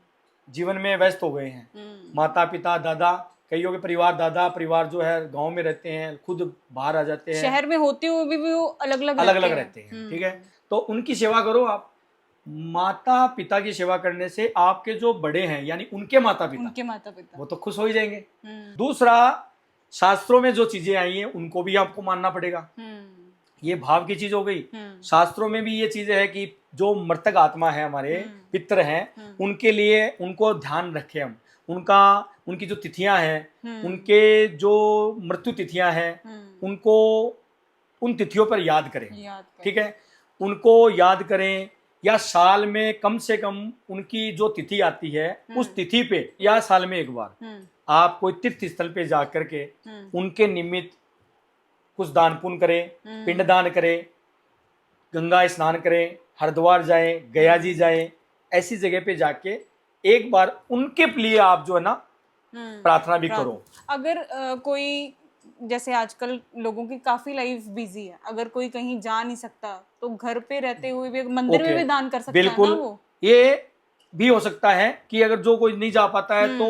जीवन में व्यस्त हो गए हैं। माता पिता दादा, कईयों के परिवार दादा परिवार जो है गांव में रहते हैं, खुद बाहर आ जाते हैं, शहर में होते हुए भी वो अलग अलग रहते हैं, ठीक है। तो उनकी सेवा करो आप। माता पिता की सेवा करने से आपके जो बड़े हैं यानी उनके माता पिता वो तो खुश हो ही जाएंगे। दूसरा, शास्त्रों में जो चीजें आई हैं उनको भी आपको मानना पड़ेगा, ये भाव की चीज हो गई। शास्त्रों में भी ये चीजें है कि जो मृतक आत्मा है हमारे पितर हैं, उनके लिए उनको ध्यान रखें हम, उनकी जो तिथियां हैं, उनके जो मृत्यु तिथियां हैं, उनको उन तिथियों पर याद करें, ठीक है, उनको याद करें। या साल में कम से कम उनकी जो तिथि आती है उस तिथि पे या साल में एक बार आप कोई तीर्थ स्थल पे जाकर के उनके निमित्त कुछ दान पुण्य करें, पिंड दान करें, गंगा स्नान करें, हरिद्वार जाएं, गया जी जाएं, ऐसी जगह पे जाके एक बार उनके लिए आप जो है ना प्रार्थना भी करो। अगर कोई, जैसे आजकल लोगों की काफी लाइफ बिजी है, अगर कोई कहीं जा नहीं सकता तो घर पे रहते हुए भी मंदिर में भी दान कर सकता है ना वो? ये भी हो सकता है कि अगर जो कोई नहीं जा पाता है तो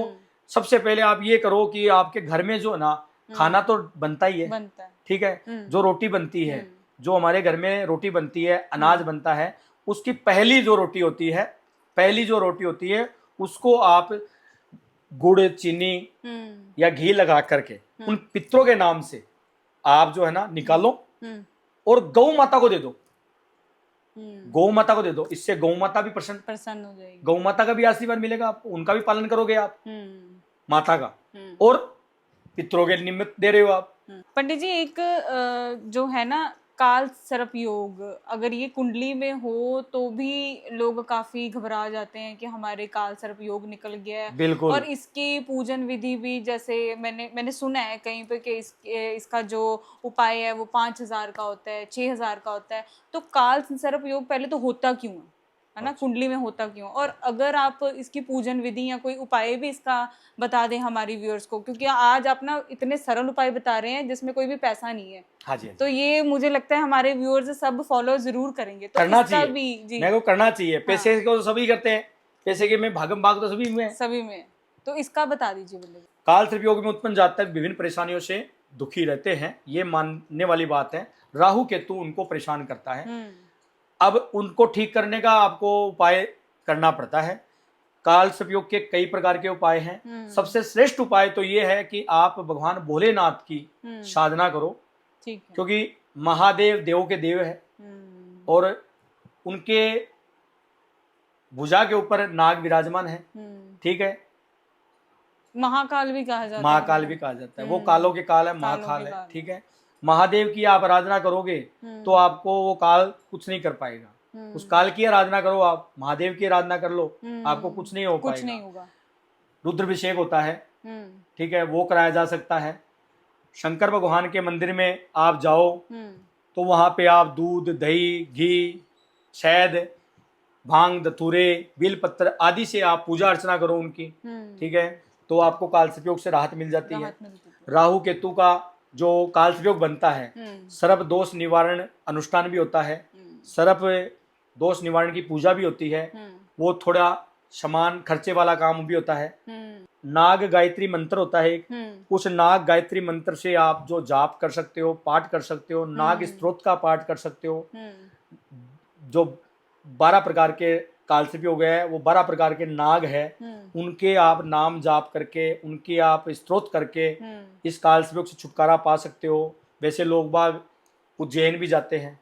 सबसे पहले आप ये करो कि आपके घर में जो है ना खाना तो बनता ही है, ठीक है, जो रोटी बनती है, जो हमारे घर में रोटी बनती है, अनाज बनता है, उसकी पहली जो रोटी होती है उसको आप गुड़ चीनी या घी लगा करके उन पितरों के नाम से आप जो है ना निकालो और गौ माता को दे दो, गौ माता को दे दो। इससे गौ माता भी प्रसन्न हो जाएगी, गौ माता का भी आशीर्वाद मिलेगा आपको, उनका भी पालन करोगे आप, माता का, और पितरों के निमित्त दे रहे हो आप। पंडित जी, एक जो है ना काल सर्प योग, अगर ये कुंडली में हो तो भी लोग काफी घबरा जाते हैं कि हमारे काल सर्प योग निकल गया है। बिल्कुल। और इसकी पूजन विधि भी, जैसे मैंने सुना है कहीं पे कि इसका जो उपाय है वो 5000 का होता है, 6000 का होता है। तो काल सर्प योग पहले तो होता क्यों है ना, कुंडली में होता क्यों? और अगर आप इसकी पूजन विधि या कोई उपाय भी इसका बता दें हमारी व्यूअर्स को, क्योंकि आज आप ना इतने सरल उपाय बता रहे हैं जिसमें कोई भी पैसा नहीं है। हाँ जी, तो ये मुझे लगता है हमारे व्यूअर्स सब फॉलो जरूर करेंगे। तो करना चाहिए भी, जी मेरे को करना चाहिए। पैसे को तो सभी करते हैं, पैसे के में भागम भाग तो सभी में, तो इसका बता दीजिए। काल सर्प योग में उत्पन्न जातक विभिन्न परेशानियों से दुखी रहते हैं, ये मानने वाली बात है। राहु केतु उनको परेशान करता है। अब उनको ठीक करने का आपको उपाय करना पड़ता है। काल सर्पयोग के कई प्रकार के उपाय हैं। सबसे श्रेष्ठ उपाय तो ये है कि आप भगवान भोलेनाथ की साधना करो, ठीक है। क्योंकि महादेव देवों के देव है और उनके भुजा के ऊपर नाग विराजमान है। ठीक है, महाकाल भी कहा जाता है। महाकाल भी कहा जाता है, वो कालों के काल है, महाकाल है। ठीक है, महादेव की आप आराधना करोगे तो आपको वो काल कुछ नहीं कर पाएगा। उस काल की आराधना करो, आप महादेव की आराधना कर लो, आपको कुछ नहीं हो पाएगा, कुछ नहीं होगा। रुद्राभिषेक होता है, ठीक है, वो कराया जा सकता है। शंकर भगवान के मंदिर में आप जाओ तो वहां पे आप दूध, दही, घी, शहद, भांग, धतूरे, बेलपत्र आदि से आप पूजा अर्चना करो उनकी। ठीक है, तो आपको काल सर्पयोग से राहत मिल जाती है। राहु केतु का जो काल सर्पयोग बनता है, सर्प दोष निवारण अनुष्ठान भी होता है, सर्प दोष निवारण की पूजा भी होती है, वो थोड़ा समान खर्चे वाला काम भी होता है। नाग गायत्री मंत्र होता है एक, उस नाग गायत्री मंत्र से आप जो जाप कर सकते हो, पाठ कर सकते हो, नाग स्तोत्र का पाठ कर सकते हो। जो 12 प्रकार के काल सर्पयोग है, वो 12 प्रकार के नाग है, उनके आप नाम जाप करके, उनके आप स्तोत्र करके इस काल सर्पयोग से छुटकारा पा सकते हो। वैसे लोग बाग उज्जैन भी जाते हैं,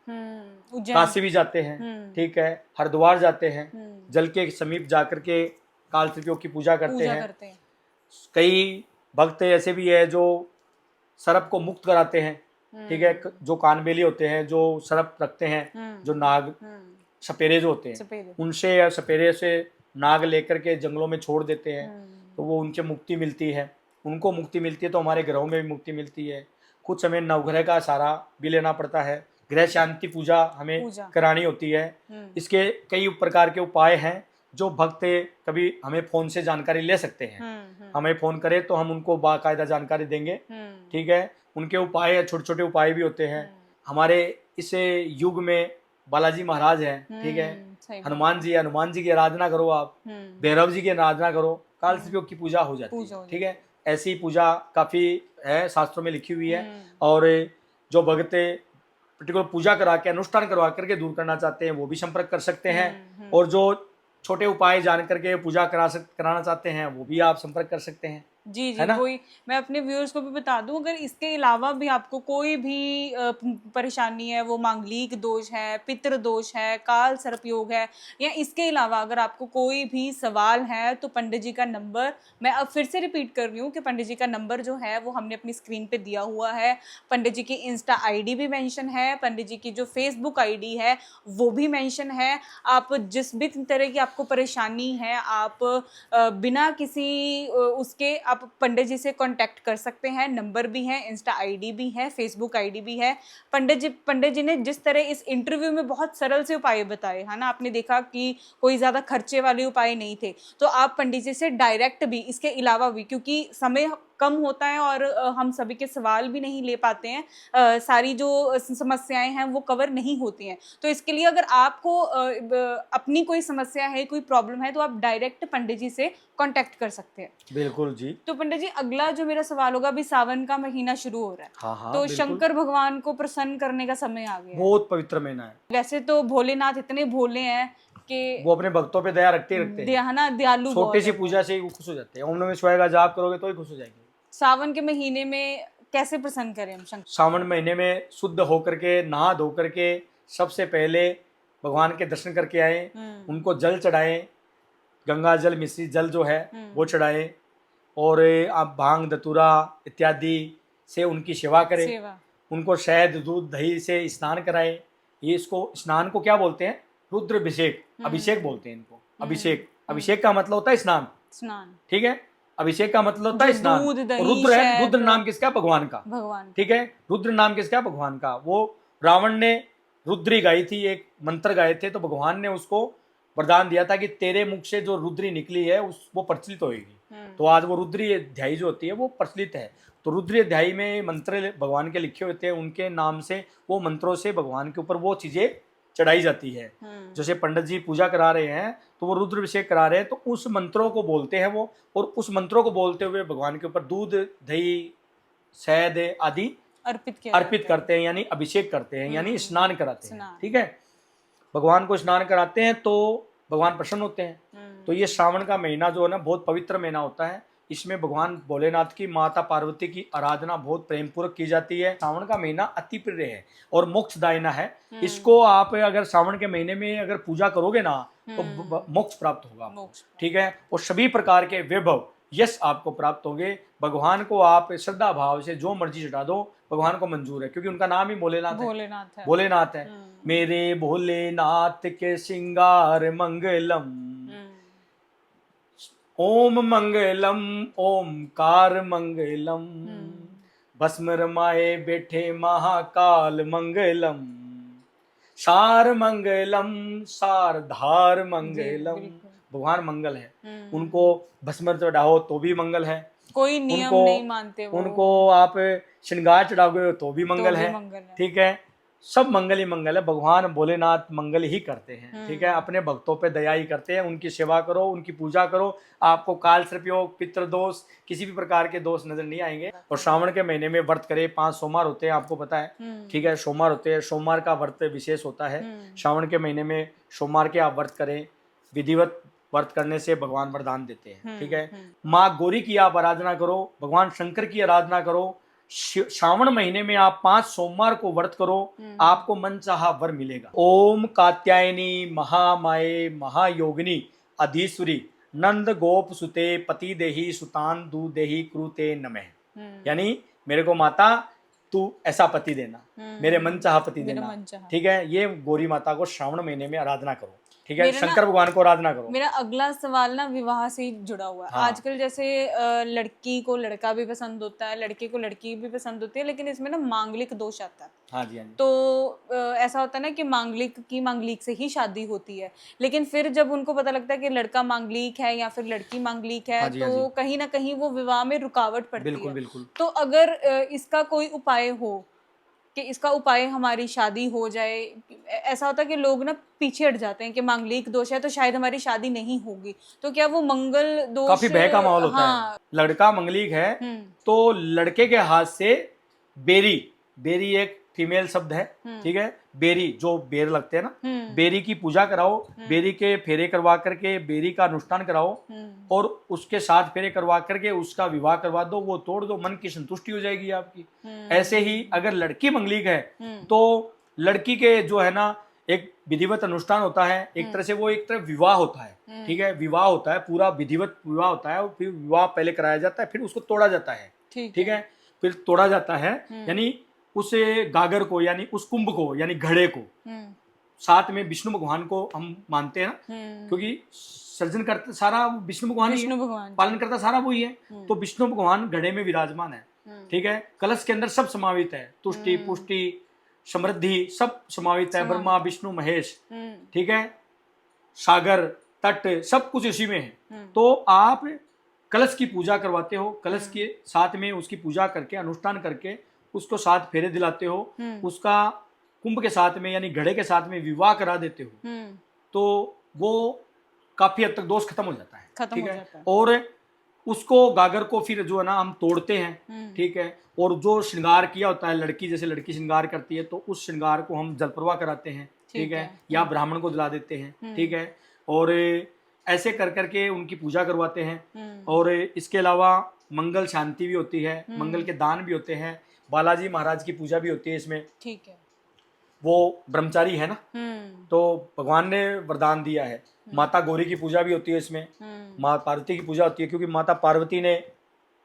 काशी भी जाते हैं, ठीक है, हरिद्वार जाते हैं, जल के समीप जाकर के काल सर्पयोग की पूजा करते हैं। कई भक्त ऐसे भी है जो सर्प को मुक्त कराते हैं। ठीक है, जो कानबेली होते हैं, जो सर्प रखते हैं, जो नाग सपेरे जो होते हैं, उनसे या सपेरे से नाग लेकर के जंगलों में छोड़ देते हैं, तो वो उनसे मुक्ति मिलती है। उनको मुक्ति मिलती है तो हमारे ग्रहों में भी मुक्ति मिलती है। कुछ हमें नवग्रह का सहारा भी लेना पड़ता है, ग्रह शांति पूजा हमें करानी होती है। इसके कई प्रकार के उपाय हैं जो भक्त कभी हमें फोन से जानकारी ले सकते हैं। हमें फोन करें तो हम उनको बाकायदा जानकारी देंगे। ठीक है, उनके उपाय छोटे छोटे उपाय भी होते हैं। हमारे इस युग में बालाजी महाराज हैं, ठीक है, हनुमान जी की आराधना करो, आप भैरव जी की आराधना करो, काल सर्पयोग की पूजा हो जाती है। ठीक है, ऐसी पूजा काफी है, शास्त्रों में लिखी हुई है। और जो भक्त पर्टिकुलर पूजा करा के, अनुष्ठान करवा करके दूर करना चाहते हैं, वो भी संपर्क कर सकते हैं। और जो छोटे उपाय जान करके पूजा कराना चाहते हैं, वो भी आप संपर्क कर सकते हैं। जी जी, कोई मैं अपने व्यूअर्स को भी बता दूं, अगर इसके अलावा भी आपको कोई भी परेशानी है, वो मांगलिक दोष है, पितृ दोष है, काल सर्पयोग है, या इसके अलावा अगर आपको कोई भी सवाल है, तो पंडित जी का नंबर मैं अब फिर से रिपीट कर रही हूँ कि पंडित जी का नंबर जो है वो हमने अपनी स्क्रीन पे दिया हुआ है। पंडित जी की इंस्टा आईडी भी मेंशन है, पंडित जी की जो फेसबुक आईडी है वो भी मेंशन है। आप जिस भी तरह की आपको परेशानी है, आप बिना किसी उसके आप पंडित जी से कांटेक्ट कर सकते हैं। नंबर भी है, इंस्टा आईडी भी है, फेसबुक आईडी भी है। पंडित जी ने जिस तरह इस इंटरव्यू में बहुत सरल से उपाय बताए, है ना, आपने देखा कि कोई ज्यादा खर्चे वाले उपाय नहीं थे, तो आप पंडित जी से डायरेक्ट भी, इसके अलावा भी, क्योंकि समय कम होता है और हम सभी के सवाल भी नहीं ले पाते हैं, सारी जो समस्याएं हैं वो कवर नहीं होती हैं, तो इसके लिए अगर आपको अपनी कोई समस्या है, कोई प्रॉब्लम है, तो आप डायरेक्ट पंडित जी से कांटेक्ट कर सकते हैं। बिल्कुल जी। तो पंडित जी, अगला जो मेरा सवाल होगा, अभी सावन का महीना शुरू हो रहा है। हाँ, तो शंकर भगवान को प्रसन्न करने का समय आ गया है। बहुत पवित्र महीना है। वैसे तो भोलेनाथ इतने भोले हैं कि वो अपने भक्तों पे दया रखते हैं ना, दयालु। छोटी सी पूजा से ही वो खुश हो जाते हैं। ओम नमः शिवाय का जाप करोगे तो ही खुश हो जाएंगे। सावन के महीने में कैसे प्रसन्न करें हम शंकर? सावन महीने में शुद्ध होकर के, नहा धो करके, सबसे पहले भगवान के दर्शन करके आए, उनको जल चढ़ाएं, गंगा जल, मिश्रित जल जो है वो चढ़ाएं, और आप भांग, धतूरा इत्यादि से उनकी सेवा करें। उनको शहद, दूध, दही से स्नान कराएं। ये इसको स्नान को क्या बोलते हैं? रुद्राभिषेक, अभिषेक बोलते हैं इनको। अभिषेक का मतलब होता है स्नान। ठीक है, अभिषेक का मतलब होता है स्नान। रुद्र है, रुद्र नाम किसका? भगवान का। ठीक है, रुद्र नाम किसका? भगवान का। वो रावण ने रुद्री गाई थी, एक मंत्र गाए थे, तो भगवान ने उसको वरदान दिया था कि तेरे मुख से जो रुद्री निकली है वो प्रचलित होगी। तो आज वो रुद्री अध्यायी जो होती है वो प्रचलित है। तो रुद्री अध्यायी में मंत्र भगवान के लिखे होते हैं, उनके नाम से, वो मंत्रों से भगवान के ऊपर वो चीजें चढ़ाई जाती है। जैसे पंडित जी पूजा करा रहे हैं तो वो रुद्राभिषेक करा रहे हैं, तो उस मंत्रों को बोलते हैं वो, और उस मंत्रों को बोलते हुए भगवान के ऊपर दूध, दही, शहद आदि अर्पित करते हैं, यानी अभिषेक करते हैं, यानी स्नान कराते हैं। ठीक है, भगवान को स्नान कराते हैं तो भगवान प्रसन्न होते हैं। तो ये श्रावण का महीना जो है ना बहुत पवित्र महीना होता है। इसमें भगवान भोलेनाथ की, माता पार्वती की आराधना बहुत प्रेम पूर्वक की जाती है। श्रावण का महीना अति प्रिय है और मोक्षदायिना है। इसको आप अगर श्रावण के महीने में अगर पूजा करोगे ना तो मोक्ष प्राप्त होगा आपको, ठीक है। और सभी प्रकार के वैभव, यश आपको प्राप्त होंगे। भगवान को आप श्रद्धा भाव से जो मर्जी चढ़ा दो, भगवान को मंजूर है, क्योंकि उनका नाम ही भोलेनाथ है। भोलेनाथ है। मेरे भोलेनाथ के श्रृंगार मंगलम, ओम मंगलम ओमकार मंगलम, भस्म रमाए बैठे महाकाल मंगलम, सार मंगलम सारधार मंगलम। भगवान मंगल है। उनको भस्म चढ़ाओ तो भी मंगल है, कोई नियम नहीं मानते वो। उनको आप श्रृंगार चढ़ाओगे तो भी मंगल है, ठीक है। सब मंगल ही मंगल है। भगवान भोलेनाथ मंगल ही करते हैं, ठीक है। अपने भक्तों पे दया ही करते हैं। उनकी सेवा करो, उनकी पूजा करो, आपको काल सर्पयोग, पितृ दोष, किसी भी प्रकार के दोष नजर नहीं आएंगे। और श्रावण के महीने में व्रत करें। 5 सोमवार होते हैं, आपको पता है, ठीक है। सोमवार होते हैं, सोमवार का व्रत विशेष होता है। श्रावण के महीने में सोमवार के आप व्रत करें। विधिवत व्रत करने से भगवान वरदान देते हैं, ठीक है। माँ गौरी की आप आराधना करो, भगवान शंकर की आराधना करो। श्रावण महीने में आप 5 सोमवार को व्रत करो, आपको मनचाहा वर मिलेगा। ओम कात्यायनी महामाये महायोगिनी अधीश्वरी नंद गोप सुते पति देही सुतान दू देही क्रूते नमः। यानी मेरे को माता तू ऐसा पति देना, मेरे मनचाहा पति देना, ठीक है। ये गौरी माता को श्रावण महीने में आराधना करो, ठीक है। शंकर भगवान को आराधना करो। मेरा अगला सवाल ना विवाह से जुड़ा हुआ है। हाँ। आजकल जैसे लड़की को लड़का भी पसंद होता है, लड़के को लड़की भी पसंद होती है, लेकिन इसमें ना मांगलिक दोष आता है। हाँ जी, हाँ जी। तो ऐसा होता है ना कि मांगलिक से ही शादी होती है, लेकिन फिर जब उनको पता लगता है कि लड़का मांगलिक है या फिर लड़की मांगलिक है, तो कहीं ना कहीं वो विवाह में रुकावट पड़ती है। बिल्कुल। तो अगर इसका कोई उपाय हो कि इसका उपाय हमारी शादी हो जाए, ऐसा होता है कि लोग ना पीछे हट जाते हैं कि मांगलिक दोष है तो शायद हमारी शादी नहीं होगी, तो क्या वो मंगल दोष, काफी भय का माहौल होता है। लड़का मंगलिक है तो लड़के के हाथ से बेरी एक फीमेल शब्द है, ठीक है। बेरी जो बेर लगते हैं ना, बेरी की पूजा कराओ, बेरी के फेरे करवा करके बेरी का अनुष्ठान कराओ और उसके साथ फेरे करवा करके उसका विवाह करवा दो, वो तोड़ दो, मन की संतुष्टि हो जाएगी आपकी। ऐसे ही अगर लड़की मंगलिक है तो लड़की के जो है ना एक विधिवत अनुष्ठान होता है, एक तरह से वो एक तरह विवाह होता है, ठीक है। विवाह होता है, पूरा विधिवत विवाह होता है, और फिर विवाह पहले कराया जाता है, फिर उसको तोड़ा जाता है, ठीक है। फिर तोड़ा जाता है, यानी उस गागर को, यानी उस कुंभ को, यानी घड़े को, साथ में विष्णु भगवान को हम मानते हैं ना, क्योंकि सर्जन करते सारा विष्णु भगवान ही है, पालन करता सारा वही है। तो विष्णु भगवान घड़े में विराजमान है, ठीक है। कलश के अंदर सब समावित है, तुष्टि पुष्टि समृद्धि सब समावित है, ब्रह्मा विष्णु महेश, ठीक है। सागर तट सब कुछ इसी में है। तो आप कलश की पूजा करवाते हो, कलश के साथ में उसकी पूजा करके अनुष्ठान करके उसको 7 फेरे दिलाते हो, उसका कुंभ के साथ में यानी घड़े के साथ में विवाह करा देते हो, तो वो काफी हद तक दोष खत्म हो जाता है, ठीक है। और उसको गागर को फिर जो है ना हम तोड़ते हैं, ठीक है। और जो श्रृंगार किया होता है लड़की, जैसे लड़की श्रृंगार करती है तो उस श्रृंगार को हम जल प्रवाह कराते हैं, ठीक है, या ब्राह्मण को दिला देते हैं, ठीक है। और ऐसे कर करके उनकी पूजा करवाते हैं। और इसके अलावा मंगल शांति भी होती है, मंगल के दान भी होते हैं, बालाजी महाराज की पूजा भी होती है इसमें, ठीक है। वो ब्रह्मचारी है ना, तो भगवान ने वरदान दिया है। माता गौरी की पूजा भी होती है इसमें, माँ पार्वती की पूजा होती है, क्योंकि माता पार्वती ने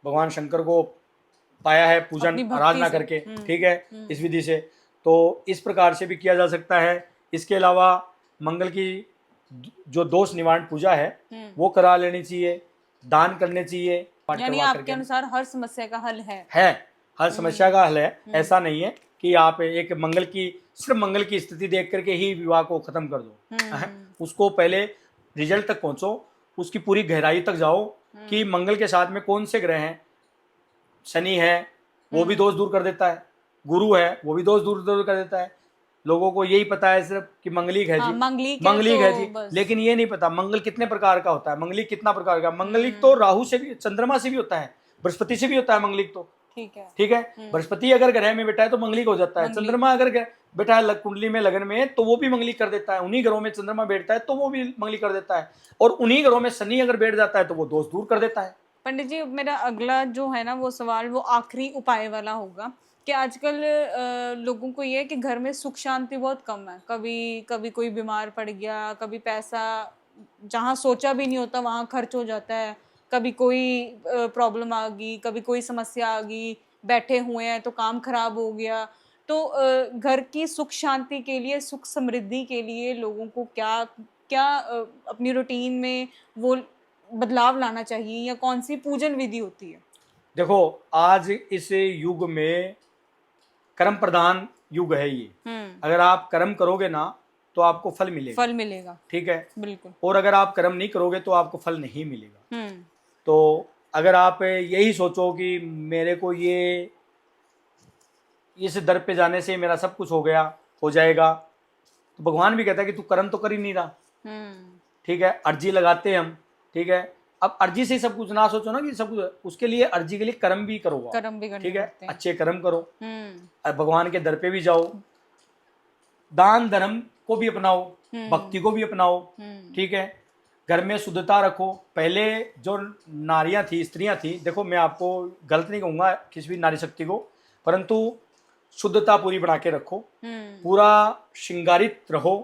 भगवान शंकर को पाया है पूजन आराधना करके, ठीक है, इस विधि से। तो इस प्रकार से भी किया जा सकता है। इसके अलावा मंगल की जो दोष निवारण पूजा है वो करा लेनी चाहिए, दान करने चाहिए। यानी आपके अनुसार हर समस्या का हल है, हर समस्या का हल है। ऐसा नहीं है कि आप एक सिर्फ मंगल की स्थिति देख करके ही विवाह को खत्म कर दो। उसको पहले रिजल्ट तक पहुंचो, उसकी पूरी गहराई तक जाओ कि मंगल के साथ में कौन से ग्रह हैं। शनि है वो भी दोष दूर कर देता है, गुरु है वो भी दोष दूर कर देता है। लोगों को यही पता है सिर्फ कि मंगलिक है जी, मंगलिक है जी, लेकिन ये नहीं पता मंगल कितने प्रकार का होता है, मंगलिक कितना प्रकार का। मंगलिक तो राहु से भी, चंद्रमा से भी होता है, बृहस्पति से भी होता है मंगलिक तो, ठीक है। ठीक है, बृहस्पति अगर ग्रह में बैठा है तो मंगलिक हो जाता है, मंगलिक। चंद्रमा अगर बैठा है कुंडली में लगन में तो वो भी मंगलिक कर देता है, उन्हीं ग्रहों में चंद्रमा बैठता है तो वो भी मंगलिक कर देता है, और उन्हीं ग्रहों में शनि अगर बैठ जाता है तो वो दोष दूर कर देता है। पंडित जी, मेरा अगला जो है ना वो सवाल वो आखिरी उपाय वाला होगा कि आजकल लोगों को ये है कि घर में सुख शांति बहुत कम है, कभी कभी कोई बीमार पड़ गया, कभी पैसा जहाँ सोचा भी नहीं होता वहाँ खर्च हो जाता है, कभी कोई प्रॉब्लम आ गई, कभी कोई समस्या आ गई, बैठे हुए हैं तो काम खराब हो गया। तो घर की सुख शांति के लिए, सुख समृद्धि के लिए लोगों को क्या क्या अपनी रूटीन में वो बदलाव लाना चाहिए, या कौन सी पूजन विधि होती है? देखो, आज इस युग में कर्म प्रधान युग है ये। अगर आप कर्म करोगे ना तो आपको फल मिलेगा, फल मिलेगा, ठीक है, बिल्कुल। और अगर आप कर्म नहीं करोगे तो आपको फल नहीं मिलेगा। तो अगर आप यही सोचो कि मेरे को ये इस दर पे जाने से मेरा सब कुछ हो गया, हो जाएगा, तो भगवान भी कहता है कि तू कर्म तो कर ही नहीं रहा। ठीक है, अर्जी लगाते हैं हम, ठीक है, अब अर्जी से सब कुछ ना सोचो ना कि सब कुछ, उसके लिए अर्जी के लिए कर्म भी करो, कर्म भी करने ठीक है, पड़ते हैं। अच्छे कर्म करो, भगवान के दर पे भी जाओ, दान धर्म को भी अपनाओ, भक्ति को भी अपनाओ, ठीक है, घर में शुद्धता रखो। पहले जो नारियां थी, स्त्रियां थी, देखो मैं आपको गलत नहीं कहूंगा किसी भी नारी शक्ति को, परंतु शुद्धता पूरी बना के रखो, पूरा श्रृंगारित रहो,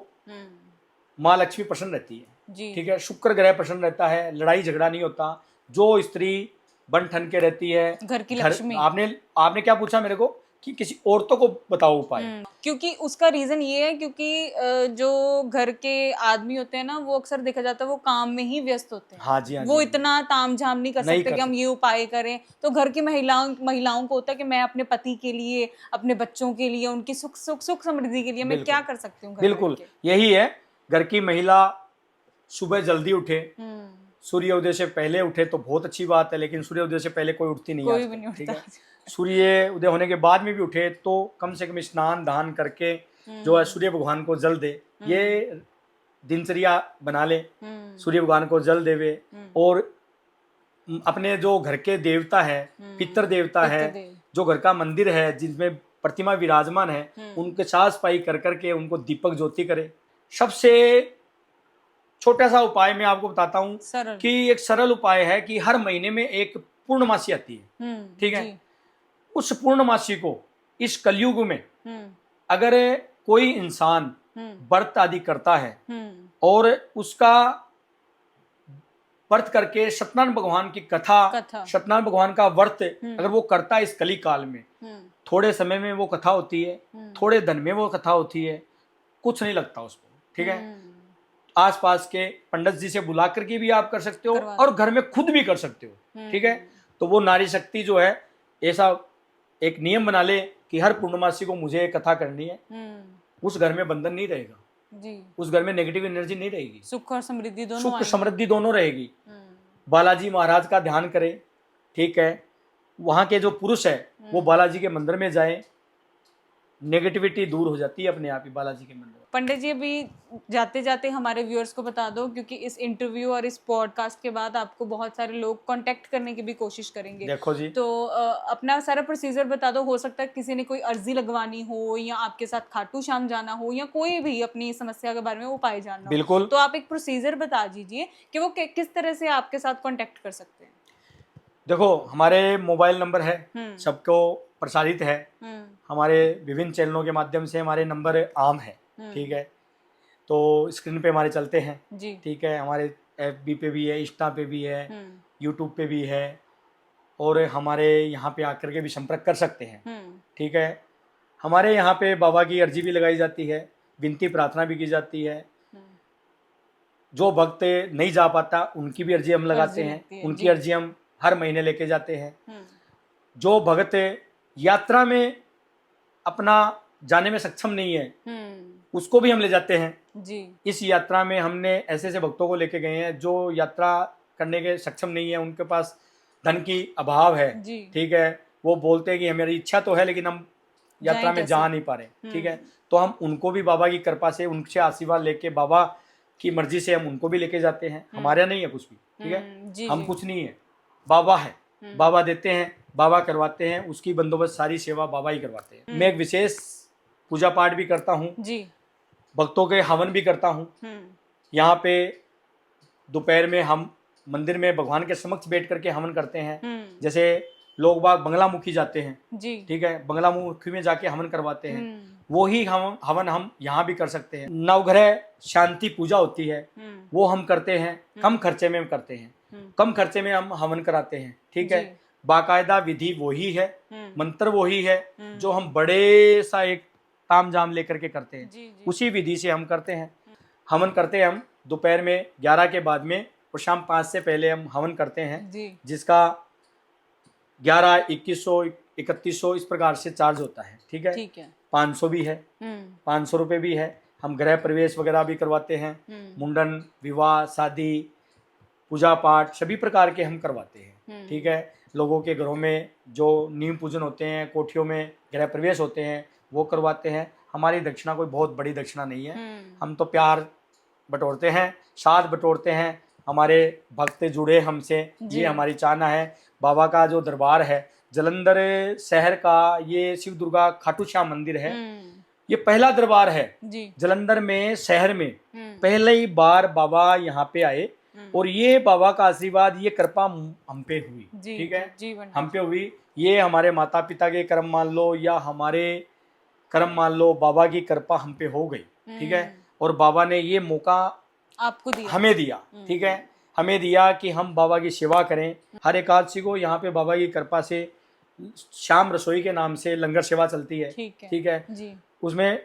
माँ लक्ष्मी प्रसन्न रहती है, ठीक है, शुक्र ग्रह प्रसन्न रहता है, लड़ाई झगड़ा नहीं होता। जो स्त्री बन ठन के रहती है, घर की लक्ष्मी। आपने क्या पूछा मेरे को कि किसी औरतों को बताओ उपाय? क्योंकि उसका रीजन ये है क्योंकि जो घर के आदमी होते हैं ना वो अक्सर देखा जाता है वो काम में ही व्यस्त होते हैं। हाँ जी, हाँ वो जी, इतना तामझाम नहीं कर सकते कि हम ये उपाय करें। तो घर की महिलाओं को होता है कि मैं अपने पति के लिए, अपने बच्चों के लिए, उनकी सुख समृद्धि के लिए मैं क्या कर सकती हूँ? बिल्कुल यही है, घर की महिला सुबह जल्दी उठे, सूर्योदय से पहले उठे तो बहुत अच्छी बात है, लेकिन सूर्योदय से पहले कोई उठती नहीं है, ठीक है, सूर्य उदय होने के बाद में भी उठे तो कम से कम स्नान दान करके जो है सूर्य भगवान को जल दे, ये दिनचर्या बना ले, सूर्य भगवान को जल देवे, और अपने जो घर के देवता है, पितर देवता है, जो घर का मंदिर है जिसमें प्रतिमा विराजमान है, उनके साफ सफाई कर करके उनको दीपक ज्योति करे। सबसे छोटा सा उपाय मैं आपको बताता हूँ कि एक सरल उपाय है कि हर महीने में एक पूर्णमासी आती है, ठीक है, उस पूर्णमासी को इस कलयुग में अगर कोई इंसान व्रत आदि करता है और उसका व्रत करके सत्यनारायण भगवान की कथा सत्यनारायण भगवान का व्रत अगर वो करता है इस कली काल में, थोड़े समय में वो कथा होती है, थोड़े धन में वो कथा होती है, कुछ नहीं लगता उसको, ठीक है, आसपास के पंडित जी से बुला करके भी आप कर सकते हो और घर में खुद भी कर सकते हो, ठीक है। तो वो नारी शक्ति जो है ऐसा एक नियम बना ले कि हर पूर्णमासी को मुझे कथा करनी है, उस घर में बंधन नहीं रहेगा जी, उस घर में नेगेटिव एनर्जी नहीं रहेगी, सुख और समृद्धि दोनों रहेगी। बालाजी महाराज का ध्यान करें, ठीक है, वहां के जो पुरुष है वो बालाजी के मंदिर में जाए, नेगेटिविटी दूर हो जाती है अपने आप ही बालाजी के मंदिर। पंडित जी, अभी जाते जाते हमारे व्यूअर्स को बता दो, क्योंकि इस इंटरव्यू और इस पॉडकास्ट के बाद आपको बहुत सारे लोग कांटेक्ट करने की भी कोशिश करेंगे। देखो जी, तो अपना सारा प्रोसीजर बता दो। हो सकता है किसी ने कोई अर्जी लगवानी हो, या आपके साथ खाटू श्याम जाना हो, या कोई भी अपनी समस्या के बारे में उपाय जानना हो, तो आप एक प्रोसीजर बता दीजिए कि वो किस तरह से आपके साथ कॉन्टेक्ट कर सकते हैं। देखो, हमारे मोबाइल नंबर है, सबको प्रसारित है, हमारे विभिन्न चैनलों के माध्यम से हमारे नंबर आम है, ठीक है, तो स्क्रीन पे हमारे चलते हैं जी, ठीक है, हमारे FB पे भी है, इंस्टा पे भी है, YouTube पे भी है, और हमारे यहाँ पे आकर के भी संपर्क कर सकते हैं, ठीक है। हमारे यहाँ पे बाबा की अर्जी भी लगाई जाती है, विनती प्रार्थना भी की जाती है, जो भक्त नहीं जा पाता उनकी भी अर्जी हम लगाते हैं, उनकी अर्जी हम हर महीने लेके जाते हैं। जो भक्त यात्रा में अपना जाने में सक्षम नहीं है उसको भी हम ले जाते हैं जी। इस यात्रा में हमने ऐसे ऐसे भक्तों को लेके गए हैं जो यात्रा करने के सक्षम नहीं है, उनके पास धन की अभाव है, ठीक है, वो बोलते हैं कि हमारी इच्छा तो है लेकिन हम यात्रा में जा नहीं पा रहे, ठीक है, तो हम उनको भी बाबा की कृपा से उनसे आशीर्वाद लेके बाबा की मर्जी से हम उनको भी लेके जाते हैं। हमारे यहाँ नहीं है कुछ भी, ठीक है, हम कुछ नहीं है, बाबा है, बाबा देते हैं, बाबा करवाते हैं, उसकी बंदोबस्त सारी सेवा बाबा ही करवाते हैं। मैं एक विशेष पूजा पाठ भी करता हूँ जी। भक्तों के हवन भी करता हूँ। यहाँ पे दोपहर में हम मंदिर में भगवान के समक्ष बैठ करके हवन करते हैं। जैसे लोग बाग बंगलामुखी जाते हैं जी। ठीक है, बंगलामुखी में जाके हवन करवाते हैं, वो ही हम हवन हम यहाँ भी कर सकते हैं। नवग्रह शांति पूजा होती है, वो हम करते हैं, कम खर्चे में हम करते हैं, कम खर्चे में हम हवन कराते हैं ठीक है। बाकायदा विधि वही है, मंत्र वही है जो हम बड़े सा एक ताम झाम लेकर के करते हैं, उसी विधि से हम करते हैं। हवन करते हैं हम दोपहर में 11 के बाद में और शाम 5 से पहले हम हवन करते हैं, जिसका 11, 2100, 3100 इस प्रकार से चार्ज होता है ठीक है। 500 भी है, 500 रुपये भी है। हम गृह प्रवेश वगैरह भी करवाते हैं, मुंडन, विवाह, शादी, पूजा पाठ सभी प्रकार के हम करवाते हैं ठीक है। लोगों के घरों में जो नींव पूजन होते हैं, कोठियों में गृह प्रवेश होते हैं, वो करवाते हैं। हमारी दक्षिणा कोई बहुत बड़ी दक्षिणा नहीं है, हम तो प्यार बटोरते हैं, साथ बटोरते हैं। हमारे भक्त जुड़े हमसे, ये हमारी चाहना है। बाबा का जो दरबार है जलंधर शहर का, ये शिव दुर्गा खाटू श्याम मंदिर है, ये पहला दरबार है जलंधर में, शहर में पहले ही बार बाबा यहाँ पे आए और ये बाबा का आशीर्वाद, ये कृपा हम पे हुई ठीक है, हम पे हुई। ये हमारे माता पिता के कर्म मान लो या हमारे कर्म मान लो, बाबा की कृपा हम पे हो गई ठीक है। और बाबा ने ये मौका आपको दिया, हमें दिया ठीक है, हमें दिया कि हम बाबा की सेवा करें। हर एकादशी को यहाँ पे बाबा की कृपा से शाम रसोई के नाम से लंगर सेवा चलती है ठीक है जी। उसमें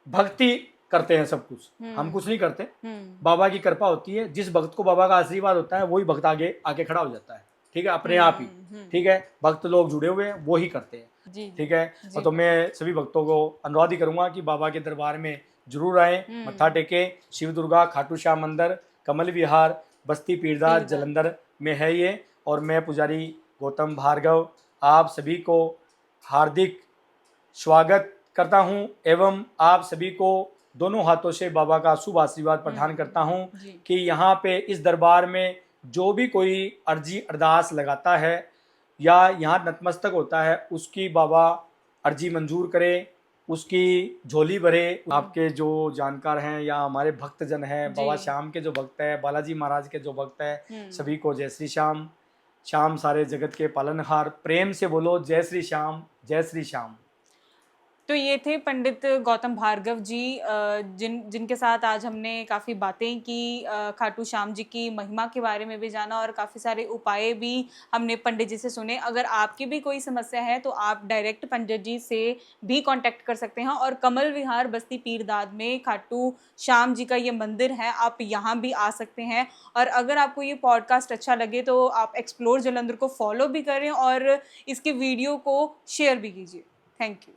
भक्ति करते हैं सब कुछ, हम कुछ नहीं करते, बाबा की कृपा होती है। जिस भक्त को बाबा का आशीर्वाद होता है वही भक्त आगे आके खड़ा हो जाता है ठीक है, अपने आप ही ठीक है। भक्त लोग जुड़े हुए हैं वो ही करते हैं ठीक है। और तो मैं सभी भक्तों को अनुरोध ही करूंगा कि बाबा के दरबार में जरूर आए, मत्था टेके। शिव दुर्गा खाटू श्याम मंदिर, कमल विहार, बस्ती पीरदास जलंधर में है ये। और मैं पुजारी गौतम भार्गव आप सभी को हार्दिक स्वागत करता हूं एवं आप सभी को दोनों हाथों से बाबा का शुभ आशीर्वाद प्रदान करता हूं कि यहाँ पे इस दरबार में जो भी कोई अर्जी अरदास लगाता है या यहाँ नतमस्तक होता है, उसकी बाबा अर्जी मंजूर करे, उसकी झोली भरे। आपके जो जानकार हैं या हमारे भक्तजन हैं, बाबा श्याम के जो भक्त हैं, बालाजी महाराज के जो भक्त हैं, सभी को जय श्री श्याम। श्याम सारे जगत के पालनहार, प्रेम से बोलो जय श्री श्याम, जय श्री श्याम। तो ये थे पंडित गौतम भार्गव जी, जिनके साथ आज हमने काफ़ी बातें की, खाटू श्याम जी की महिमा के बारे में भी जाना और काफ़ी सारे उपाय भी हमने पंडित जी से सुने। अगर आपकी भी कोई समस्या है तो आप डायरेक्ट पंडित जी से भी कांटेक्ट कर सकते हैं। और कमल विहार बस्ती पीरदाद में खाटू श्याम जी का ये मंदिर है, आप यहाँ भी आ सकते हैं। और अगर आपको ये पॉडकास्ट अच्छा लगे तो आप एक्सप्लोर जलंधर को फॉलो भी करें और इसके वीडियो को शेयर भी कीजिए। Thank you.